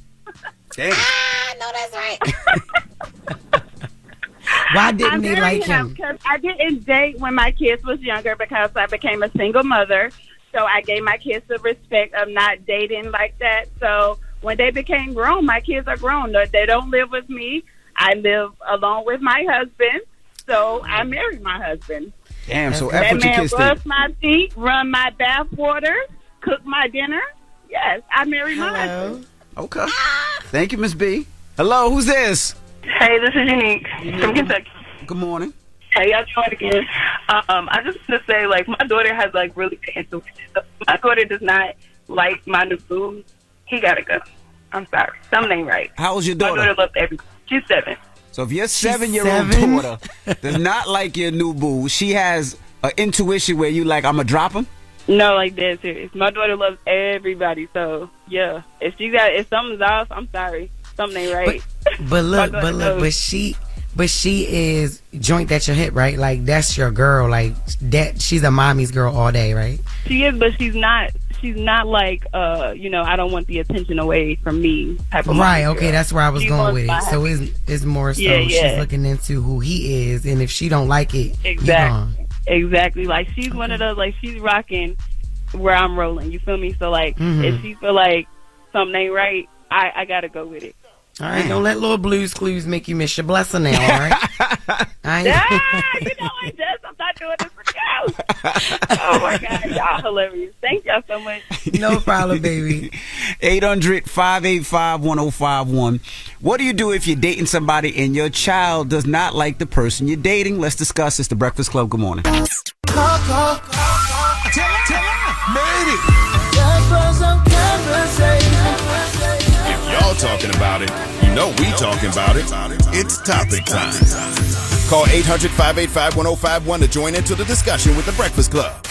Damn. No, that's right. Why didn't they like him? Because I didn't date when my kids was younger because I became a single mother. So I gave my kids the respect of not dating like that. So when they became grown, my kids are grown. They don't live with me. I live alone with my husband. So I married my husband. Damn, so that F what your man kids brush my teeth, run my bath water, cook my dinner. Yes, I married my husband. Okay. Thank you, Miss B. Hello, who's this? Hey, this is Unique from Kentucky. Good morning. Hey, y'all joined again. I just want to say, like, my daughter has, like, really good intuition. My daughter does not like my new food. He got to go. I'm sorry. Something ain't right. How old's your daughter? My daughter loves everything. She's 7. So if your 7-year-old daughter does not like your new boo, she has an intuition where you like, I'm going to drop him? No, like, dead serious. My daughter loves everybody, so, yeah. If something's off, I'm sorry. Something ain't right. But she is joint at your hip, right? Like, that's your girl. Like, that she's a mommy's girl all day, right? She is, but she's not like, I don't want the attention away from me type of right, girl. Okay, that's where I was going with it. So it's more so she's looking into who he is, and if she don't like it, exactly. Like, she's one of those, like, she's rocking where I'm rolling. You feel me? So like, if she feel like something ain't right, I gotta go with it. All right, don't let little Blues Clues make you miss your blessing now, all right? You know what, Jess? I'm not doing this for you. Oh, my God. Y'all hilarious. Thank y'all so much. No problem, baby. 800-585-1051. What do you do if you're dating somebody and your child does not like the person you're dating? Let's discuss. It's the Breakfast Club. Good morning. Made it. If y'all talking about it, you know we talking about it. It's topic time. Call 800-585-1051 to join into the discussion with the Breakfast Club.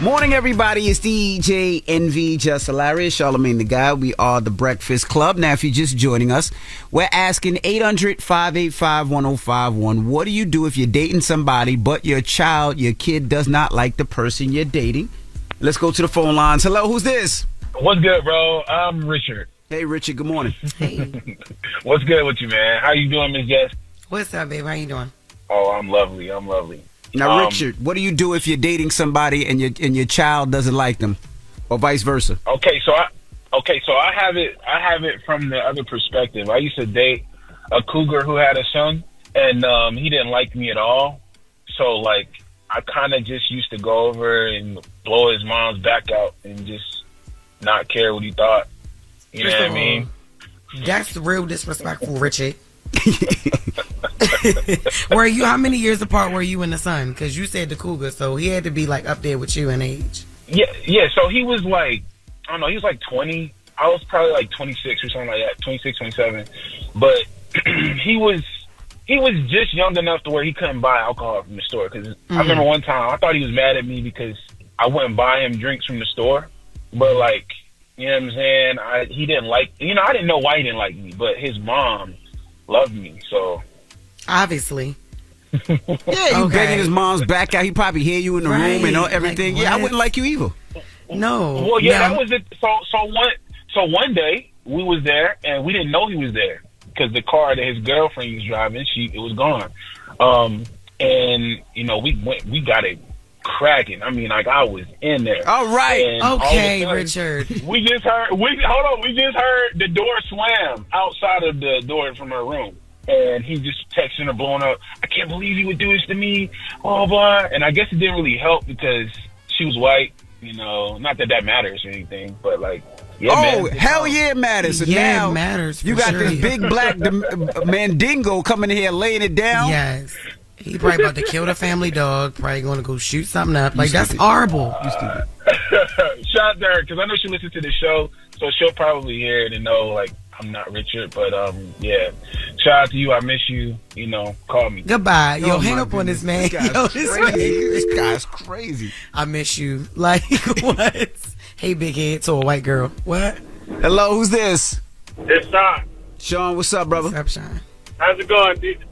Morning, everybody. It's DJ NV, Jess Hilarious, Charlamagne the Guy. We are the Breakfast Club. Now, if you're just joining us, we're asking 800-585-1051. What do you do if you're dating somebody, but your kid does not like the person you're dating? Let's go to the phone lines. Hello, who's this? What's good, bro? I'm Richard. Hey, Richard. Good morning. Hey. What's good with you, man? How you doing, Miss Jess? What's up, babe? How you doing? Oh, I'm lovely. Now, Richard, what do you do if you're dating somebody and your child doesn't like them, or vice versa? Okay, so I have it from the other perspective. I used to date a cougar who had a son, and he didn't like me at all. So like, I kind of just used to go over and blow his mom's back out and just not care what he thought. You know what I mean? That's real disrespectful, Richard. How many years apart were you and the son? Because you said the cougar, so he had to be like up there with you in age. Yeah. So he was like, I don't know, he was like 20. I was probably like 26 or something like that, 26, 27. But he was just young enough to where he couldn't buy alcohol from the store. Because I remember one time I thought he was mad at me because I wouldn't buy him drinks from the store. But like, you know what I'm saying? He didn't like, I didn't know why he didn't like me, but his mom loved me, so. Obviously. Yeah, you begging his mom's back out. He probably hear you in the room and everything. Like, yeah, I wouldn't like you either. No. Well, yeah, that was it. So one day we was there and we didn't know he was there because the car that his girlfriend was driving, it was gone. And we got it cracking. I mean, like I was in there. All right. Okay, Richard. We just heard the door slam outside of the door from her room. And he just texting her, blowing up, I can't believe you would do this to me, blah, blah. And I guess it didn't really help because she was white, not that matters or anything, but like, yeah, man. Oh, hell yeah, it matters. And now it matters. You got this big black mandingo coming in here laying it down. Yes. He probably about to kill the family dog, probably going to go shoot something up. Like, that's horrible. Shout out to her, because I know she listens to the show, so she'll probably hear it and know, like, I'm not Richard, but yeah. Shout out to you. I miss you. Call me. Goodbye. Yo, hang up on this man. This guy's crazy. I miss you. Like, what? Hey, big head to a white girl. What? Hello, who's this? It's Sean. Sean, what's up, brother? What's up, Sean? How's it going, dude?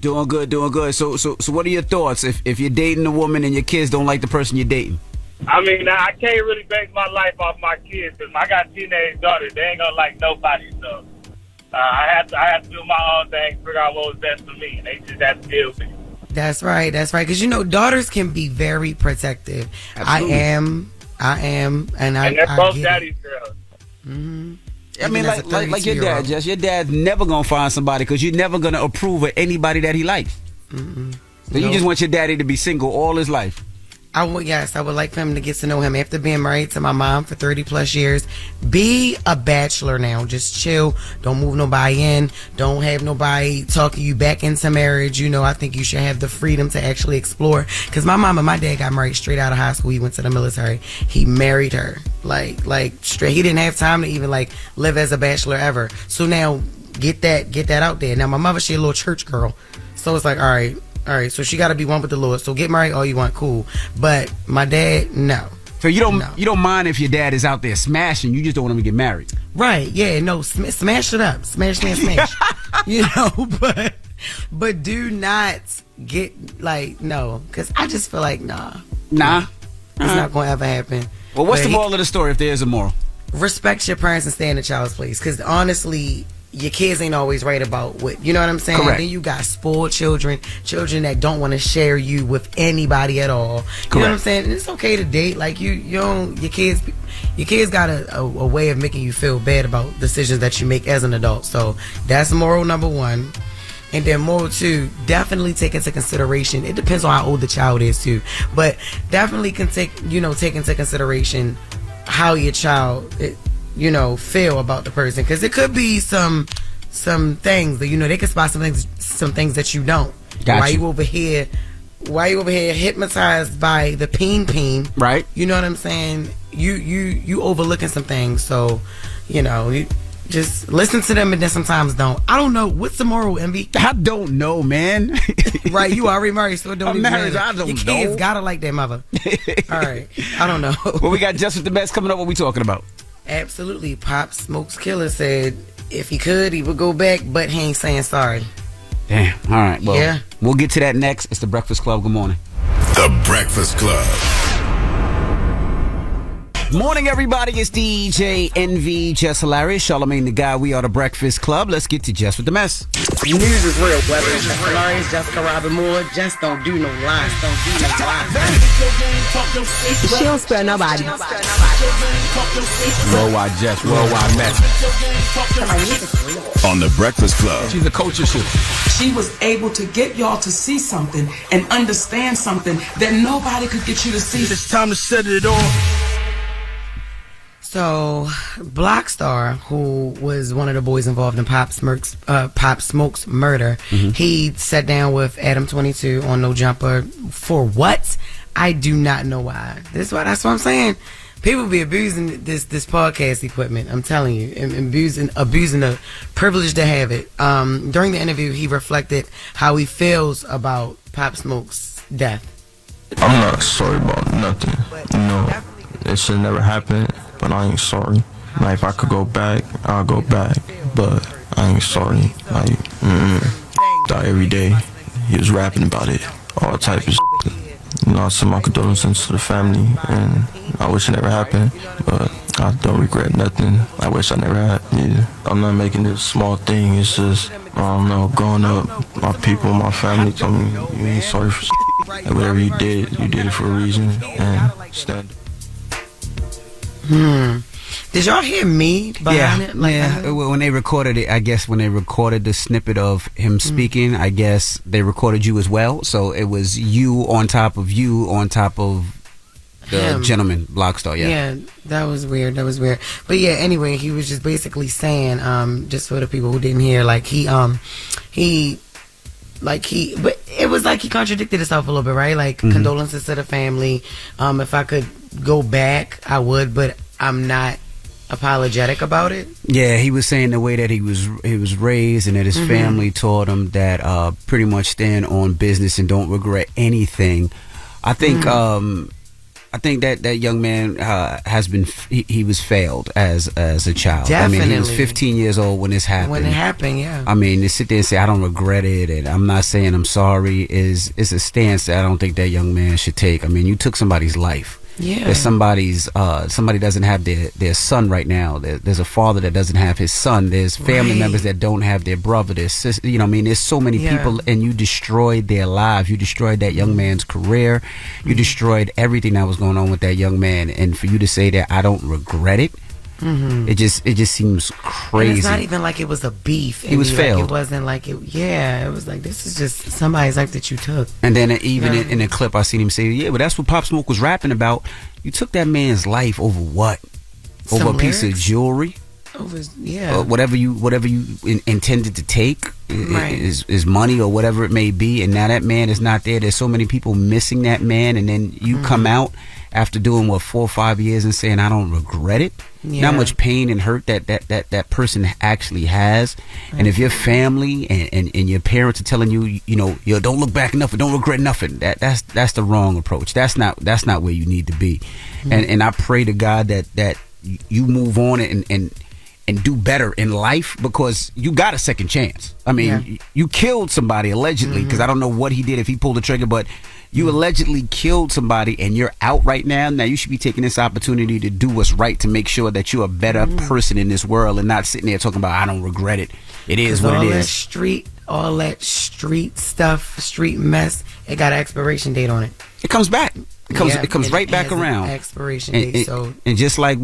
Doing good. So what are your thoughts if you're dating a woman and your kids don't like the person you're dating? I mean, I can't really base my life off my kids because I got teenage daughters. They ain't gonna like nobody, so I have to do my own thing, figure out what was best for me, and they just have to deal with it. That's right. Because daughters can be very protective. Absolutely. I am, and they're both daddy's girls. Mm-hmm. I mean, like your dad, Jess. Your dad's never gonna find somebody because you're never gonna approve of anybody that he likes. So you just want your daddy to be single all his life. I would like for him to get to know him after being married to my mom for 30 plus years. Be a bachelor now. Just chill. Don't move nobody in. Don't have nobody talking you back into marriage. I think you should have the freedom to actually explore. Because my mom and my dad got married straight out of high school. He went to the military. He married her. Like straight. He didn't have time to even live as a bachelor ever. So now get that out there. Now my mother, she a little church girl. So it's like, all right, so she got to be one with the Lord. So get married all you want, cool. But my dad, no. So you don't mind if your dad is out there smashing, you just don't want him to get married. Right, yeah, no, smash it up. Smash. But do not get, no. Because I just feel like, nah. It's not going to ever happen. Well, what's the moral of the story if there is a moral? Respect your parents and stay in the child's place. Because honestly, your kids ain't always right about what, you know what I'm saying? Correct. Then you got spoiled children that don't want to share you with anybody at all. You know what I'm saying? And it's okay to date. Like you don't, your kids got a way of making you feel bad about decisions that you make as an adult. So that's moral number one. And then moral two, definitely take into consideration, it depends on how old the child is too, but definitely can take into consideration how your child feel about the person, because it could be some things that they can spot some things that you don't. Why you over here hypnotized by the peen, right? You know what I'm saying? You overlooking some things, so you just listen to them, and then sometimes don't. I don't know what's the moral, Envy. I don't know, man. Right, you already married, so it don't. I'm even married. matter. I don't Your know. kids gotta like their mother. All right, I don't know. Well, we got Jess With The Mess coming up. What we talking about? Absolutely. Pop Smoke's killer said if he could, he would go back, but he ain't saying sorry. Damn. All right. Well, yeah. We'll get to that next. It's The Breakfast Club. Good morning. The Breakfast Club. Morning, everybody. It's DJ Envy, Jess Hilarious, Charlamagne the Guy. We are The Breakfast Club. Let's get to Jess With The Mess. News is real. Whether it's Jess Hilarious, Jessica Robin Moore, just don't do no lies. She don't spare nobody. Worldwide Jess, worldwide Mack. On The Breakfast Club. She's a coach of shit. She was able to get y'all to see something and understand something that nobody could get you to see. It's time to set it off. So, Blockstar, who was one of the boys involved in Pop Smoke's murder, he sat down with Adam 22 on No Jumper for what? I do not know why. That's what I'm saying. People be abusing this podcast equipment. I'm telling you, and abusing the privilege to have it. During the interview, he reflected how he feels about Pop Smoke's death. I'm not sorry about nothing. It should never happen. But I ain't sorry. Like, if I could go back, I'll go back. But I ain't sorry. Like, die every day. He was rapping about it. All type of shit. I send my condolences to the family, and I wish it never happened. But I don't regret nothing. I wish I never had either. I'm not making this small thing. It's just, I don't know, growing up, my people, my family told me, you ain't sorry for shit. Like, whatever you did it for a reason. And stand up. Did y'all hear me behind it? When they recorded it, I guess when they recorded the snippet of him speaking, I guess they recorded you as well. So it was you on top of the gentleman, Blockstar. Yeah, that was weird. But yeah, anyway, he was just basically saying, just for the people who didn't hear, but it was like he contradicted himself a little bit, right? Like, condolences to the family. If I could go back, I would, but I'm not apologetic about it. Yeah, he was saying the way that he was raised, and that his family taught him that pretty much stand on business and don't regret anything. I think that young man has been he was failed as a child. Definitely. I mean, he was 15 years old when this happened. Yeah. I mean, to sit there and say I don't regret it and I'm not saying I'm sorry is a stance that I don't think that young man should take. I mean, you took somebody's life. Yeah. There's somebody doesn't have their son right now. There's a father that doesn't have his son. There's family members that don't have their brother, their sister. There's so many people, and you destroyed their lives. You destroyed that young man's career. You destroyed everything that was going on with that young man. And for you to say that I don't regret it, it just seems crazy. And it's not even like it was a beef. He was failed. It wasn't like it. Yeah, it was like this is just somebody's life that you took. And then even in the clip, I seen him say, "Yeah, but that's what Pop Smoke was rapping about. You took that man's life over what? Over a piece of jewelry? Over whatever you intended to take is money or whatever it may be. And now that man is not there. There's so many people missing that man, and then you come out after doing 4 or 5 years and saying I don't regret it. Yeah. How much pain and hurt that person actually has. And if your family and your parents are telling you, don't look back enough or don't regret nothing, that's the wrong approach. That's not where you need to be. And I pray to God that you move on and and do better in life, because you got a second chance. I mean, you killed somebody allegedly, because I don't know what he did, if he pulled the trigger, but you allegedly killed somebody and you're out right now. Now you should be taking this opportunity to do what's right, to make sure that you're a better person in this world, and not sitting there talking about, I don't regret it. It is what it is. All that street stuff, street mess, it got an expiration date on it. It comes back. It comes right back around. Expiration date. And just like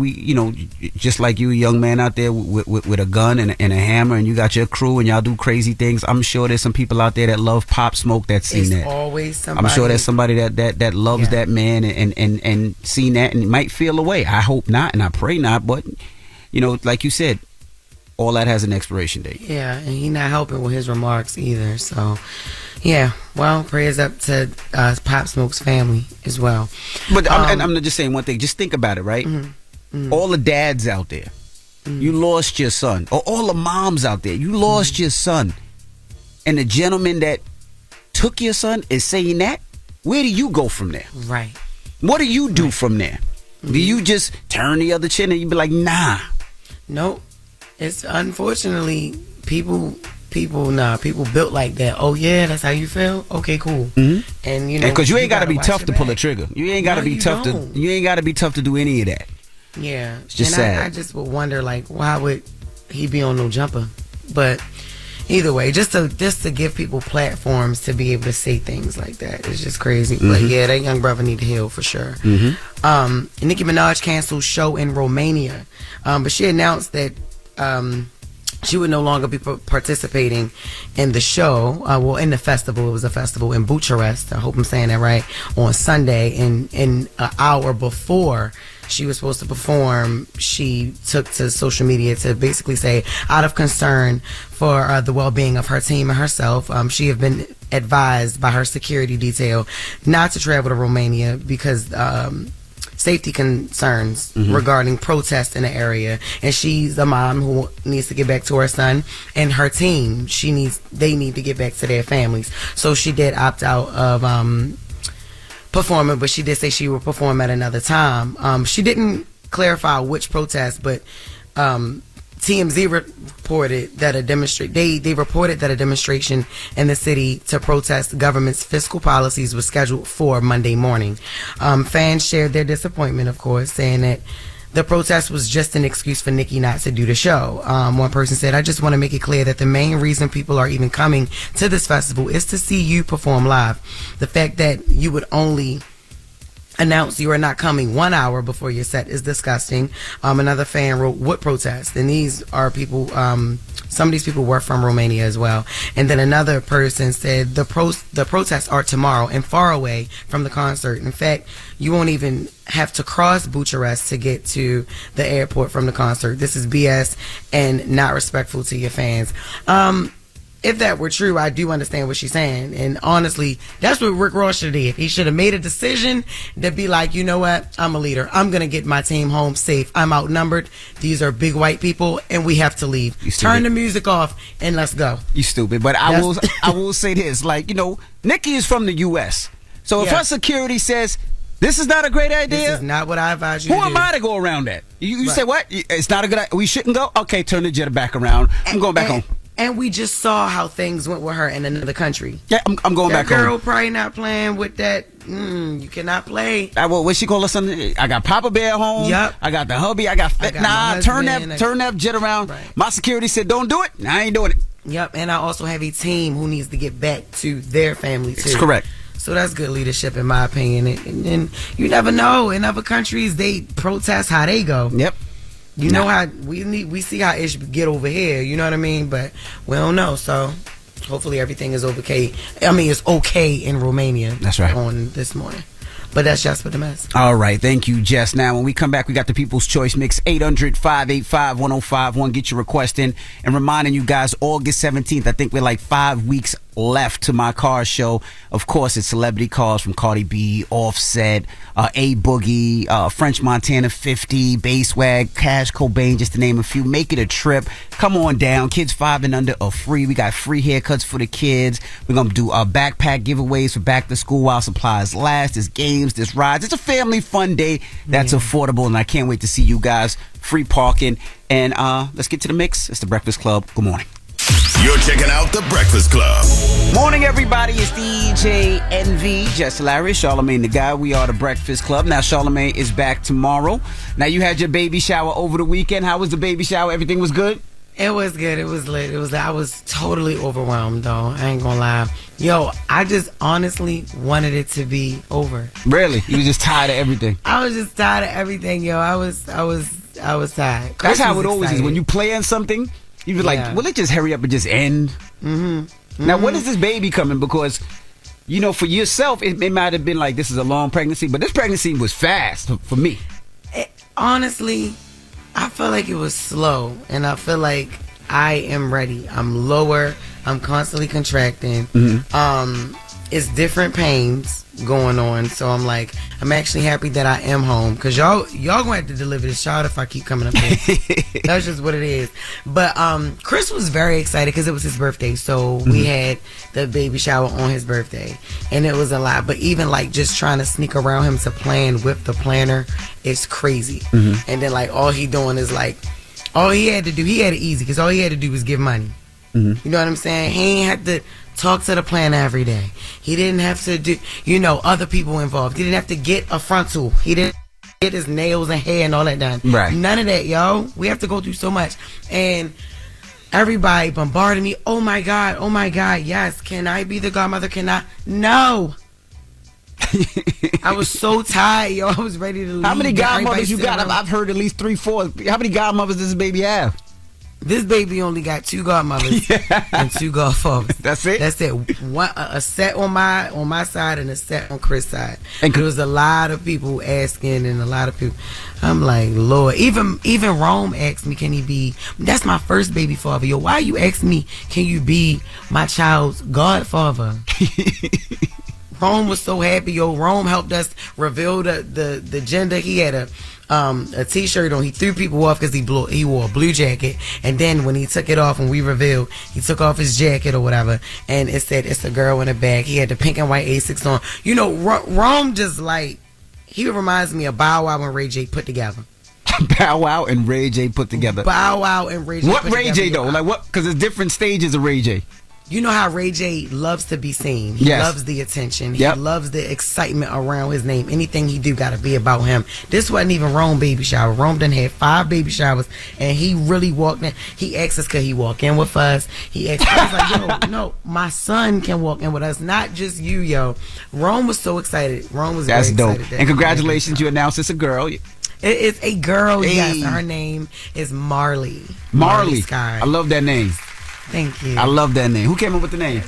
just like you, a young man out there with a gun and a hammer, and you got your crew and y'all do crazy things. I'm sure there's some people out there that love Pop Smoke that's seen that. Always somebody. I'm sure there's somebody that loves that man and seen that and might feel a way. I hope not, and I pray not. But like you said, all that has an expiration date. Yeah, and he's not helping with his remarks either. So, yeah. Well, prayers up to Pop Smoke's family as well. But I'm just saying one thing. Just think about it, right? All the dads out there, you lost your son. Or all the moms out there, you lost your son. And the gentleman that took your son is saying that. Where do you go from there? Right. What do you do from there? Do you just turn the other chin and you be like, nah? Nope. It's unfortunately people built like that. Oh yeah, that's how you feel. Okay, cool. And because you ain't got to be tough to pull the trigger. You ain't got to be tough to. You ain't got to be tough to do any of that. Yeah, it's just sad. sad. I just would wonder, like, why would he be on no jumper? But either way, just to give people platforms to be able to say things like that is just crazy. But yeah, that young brother need to heal for sure. Nicki Minaj canceled show in Romania, but she announced that she would no longer be participating in the show. In the festival. It was a festival in Bucharest. I hope I'm saying that right. On Sunday, in an hour before she was supposed to perform, she took to social media to basically say, out of concern for the well-being of her team and herself, she have been advised by her security detail not to travel to Romania because safety concerns regarding protests in the area, and she's a mom who needs to get back to her son, and her team, they need to get back to their families. So she did opt out of performing, but she did say she would perform at another time. She didn't clarify which protest, but TMZ reported that they reported that a demonstration in the city to protest the government's fiscal policies was scheduled for Monday morning. Fans shared their disappointment, of course, saying that the protest was just an excuse for Nicki not to do the show. One person said, I just want to make it clear that the main reason people are even coming to this festival is to see you perform live. The fact that you would only announce you are not coming 1 hour before your set is disgusting. Another fan wrote, what protest? And these are people, some of these people were from Romania as well. And then another person said, the protests are tomorrow and far away from the concert. In fact, you won't even have to cross Bucharest to get to the airport from the concert. This is BS and not respectful to your fans. If that were true, I do understand what she's saying. And honestly, that's what Rick Ross should have did. He should have made a decision to be like, you know what? I'm a leader. I'm going to get my team home safe. I'm outnumbered. These are big white people, and we have to leave. Turn the music off, and let's go. You stupid. But I will say this. Like, Nicki is from the U.S. So if her security says, this is not a great idea. This is not what I advise you to do. Who am I to go around that? You say what? It's not a good idea. We shouldn't go? Okay, turn the jet back around. I'm going back home. And we just saw how things went with her in another country. Yeah, I'm going back home. That girl probably not playing with that. You cannot play. What she call her son? I got Papa Bear home. Yep. I got the hubby. I got turn that jet around. Right. My security said don't do it. I ain't doing it. Yep. And I also have a team who needs to get back to their family too. That's correct. So that's good leadership in my opinion. And you never know. In other countries, they protest how they go. Yep. You know how we see how it get over here, you know what I mean? But we don't know, so hopefully everything is okay. I mean, it's okay in Romania. That's right. On this morning. But that's Jess With The Mess. All right, thank you, Jess. Now, when we come back, we got the People's Choice Mix, 800-585-1051. Get your request in. And reminding you guys, August 17th, I think we're like 5 weeks left to my car show. Of course, it's celebrity cars from Cardi B, Offset, A Boogie, French Montana 50, Basswag, Cash Cobain, just to name a few. Make it a trip. Come on down. Kids 5 and under are free. We got free haircuts for the kids. We're going to do backpack giveaways for back to school while supplies last. There's games, there's rides. It's a family fun day that's affordable, and I can't wait to see you guys. Free parking. And let's get to the mix. It's the Breakfast Club. Good morning. You're checking out the Breakfast Club. Morning, everybody. It's DJ NV, Jess Hilarious, Charlamagne the Guy. We are the Breakfast Club. Now, Charlamagne is back tomorrow. Now, you had your baby shower over the weekend. How was the baby shower? Everything was good? It was good. It was lit. I was totally overwhelmed, though. I ain't gonna lie. Yo, I just honestly wanted it to be over. Really? You were just tired of everything? I was just tired of everything, yo. I was tired. That's how it always is. When you plan something, you be like, will it just hurry up and just end? Mm-hmm. Now, when is this baby coming? Because, you know, for yourself, it might have been like this is a long pregnancy, but this pregnancy was fast for me. Honestly, I feel like it was slow, and I feel like I am ready. I'm lower. I'm constantly contracting. Mm-hmm. It's different pains going on, so I'm like, I'm actually happy that I am home, because y'all gonna have to deliver this child if I keep coming up here. That's just what it is. But Chris was very excited because it was his birthday, so we had the baby shower on his birthday, and it was a lot. But even like just trying to sneak around him to plan with the planner, it's crazy. And then like all he doing is like, all he had to do, he had it easy because all he had to do was give money. You know what I'm saying? He ain't had to talk to the planner every day. He didn't have to do, other people involved. He didn't have to get a frontal. He didn't get his nails and hair and all that done. Right. None of that, yo. We have to go through so much. And everybody bombarded me. Oh my God, yes. Can I be the godmother? Can I? No. I was so tired, yo. I was ready to leave. How many godmothers you got? I've heard at least 3, 4. How many godmothers does this baby have? This baby only got 2 godmothers and 2 godfathers. That's it? That's it. One, a set on my side and a set on Chris' side. And there was a lot of people asking, and a lot of people. I'm like, Lord. Even Rome asked me, can he be? That's my first baby father. Yo, why you ask me, can you be my child's godfather? Rome was so happy. Yo, Rome helped us reveal the gender. He had a t-shirt on. He threw people off because he wore a blue jacket, and then when he took it off, when we revealed, he took off his jacket or whatever, and it said it's a girl in the back. He had the pink and white Asics on. You know, Rome just like, he reminds me of Bow Wow and Ray J put together. Bow Wow and Ray J put together. Bow Wow and Ray J. What Ray J though? Like what? Because there's different stages of Ray J. You know how Ray J loves to be seen. He loves the attention. He loves the excitement around his name. Anything he do got to be about him. This wasn't even Rome baby shower. Rome done had 5 baby showers, and he really walked in. He asked us, could he walk in with us? He asked us, like, yo, no, my son can walk in with us, not just you, yo. Rome was so excited. Rome was That's very dope. excited. And congratulations, you announced it's a girl. It is a girl, Hey. yes. Her name is Marley. Marley. Sky. I love that name. Thank you. I love that name. Who came up with the name?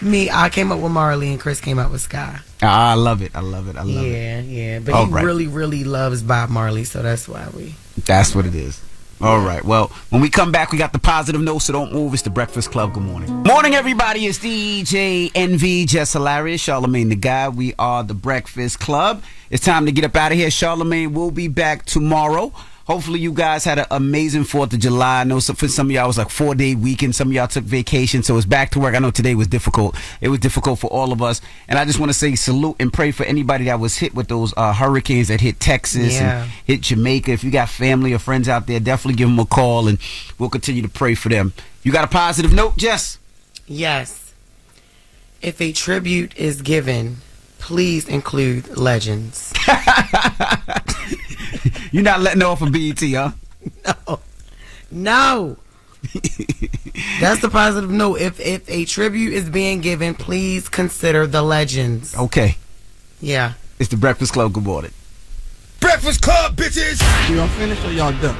Me. I came up with Marley, and Chris came up with Sky. I love it. I love it. Yeah. But he really, really loves Bob Marley, so that's why we. That's what it is. All right. Well, when we come back, we got the positive notes, so don't move. It's the Breakfast Club. Good morning. Morning, everybody. It's DJ NV, Jess Hilarious, Charlamagne the Guy. We are the Breakfast Club. It's time to get up out of here. Charlamagne will be back tomorrow. Hopefully you guys had an amazing 4th of July. I know for some of y'all it was like 4-day weekend. Some of y'all took vacation, so it's back to work. I know today was difficult. It was difficult for all of us. And I just want to say salute and pray for anybody that was hit with those hurricanes that hit Texas and hit Jamaica. If you got family or friends out there, definitely give them a call, and we'll continue to pray for them. You got a positive note, Jess? Yes. If a tribute is given, please include legends. You're not letting off of BET, huh? No. That's the positive note. If a tribute is being given, please consider the legends. Okay. Yeah. It's the Breakfast Club. Good morning. Breakfast Club, bitches! Y'all finished or y'all done?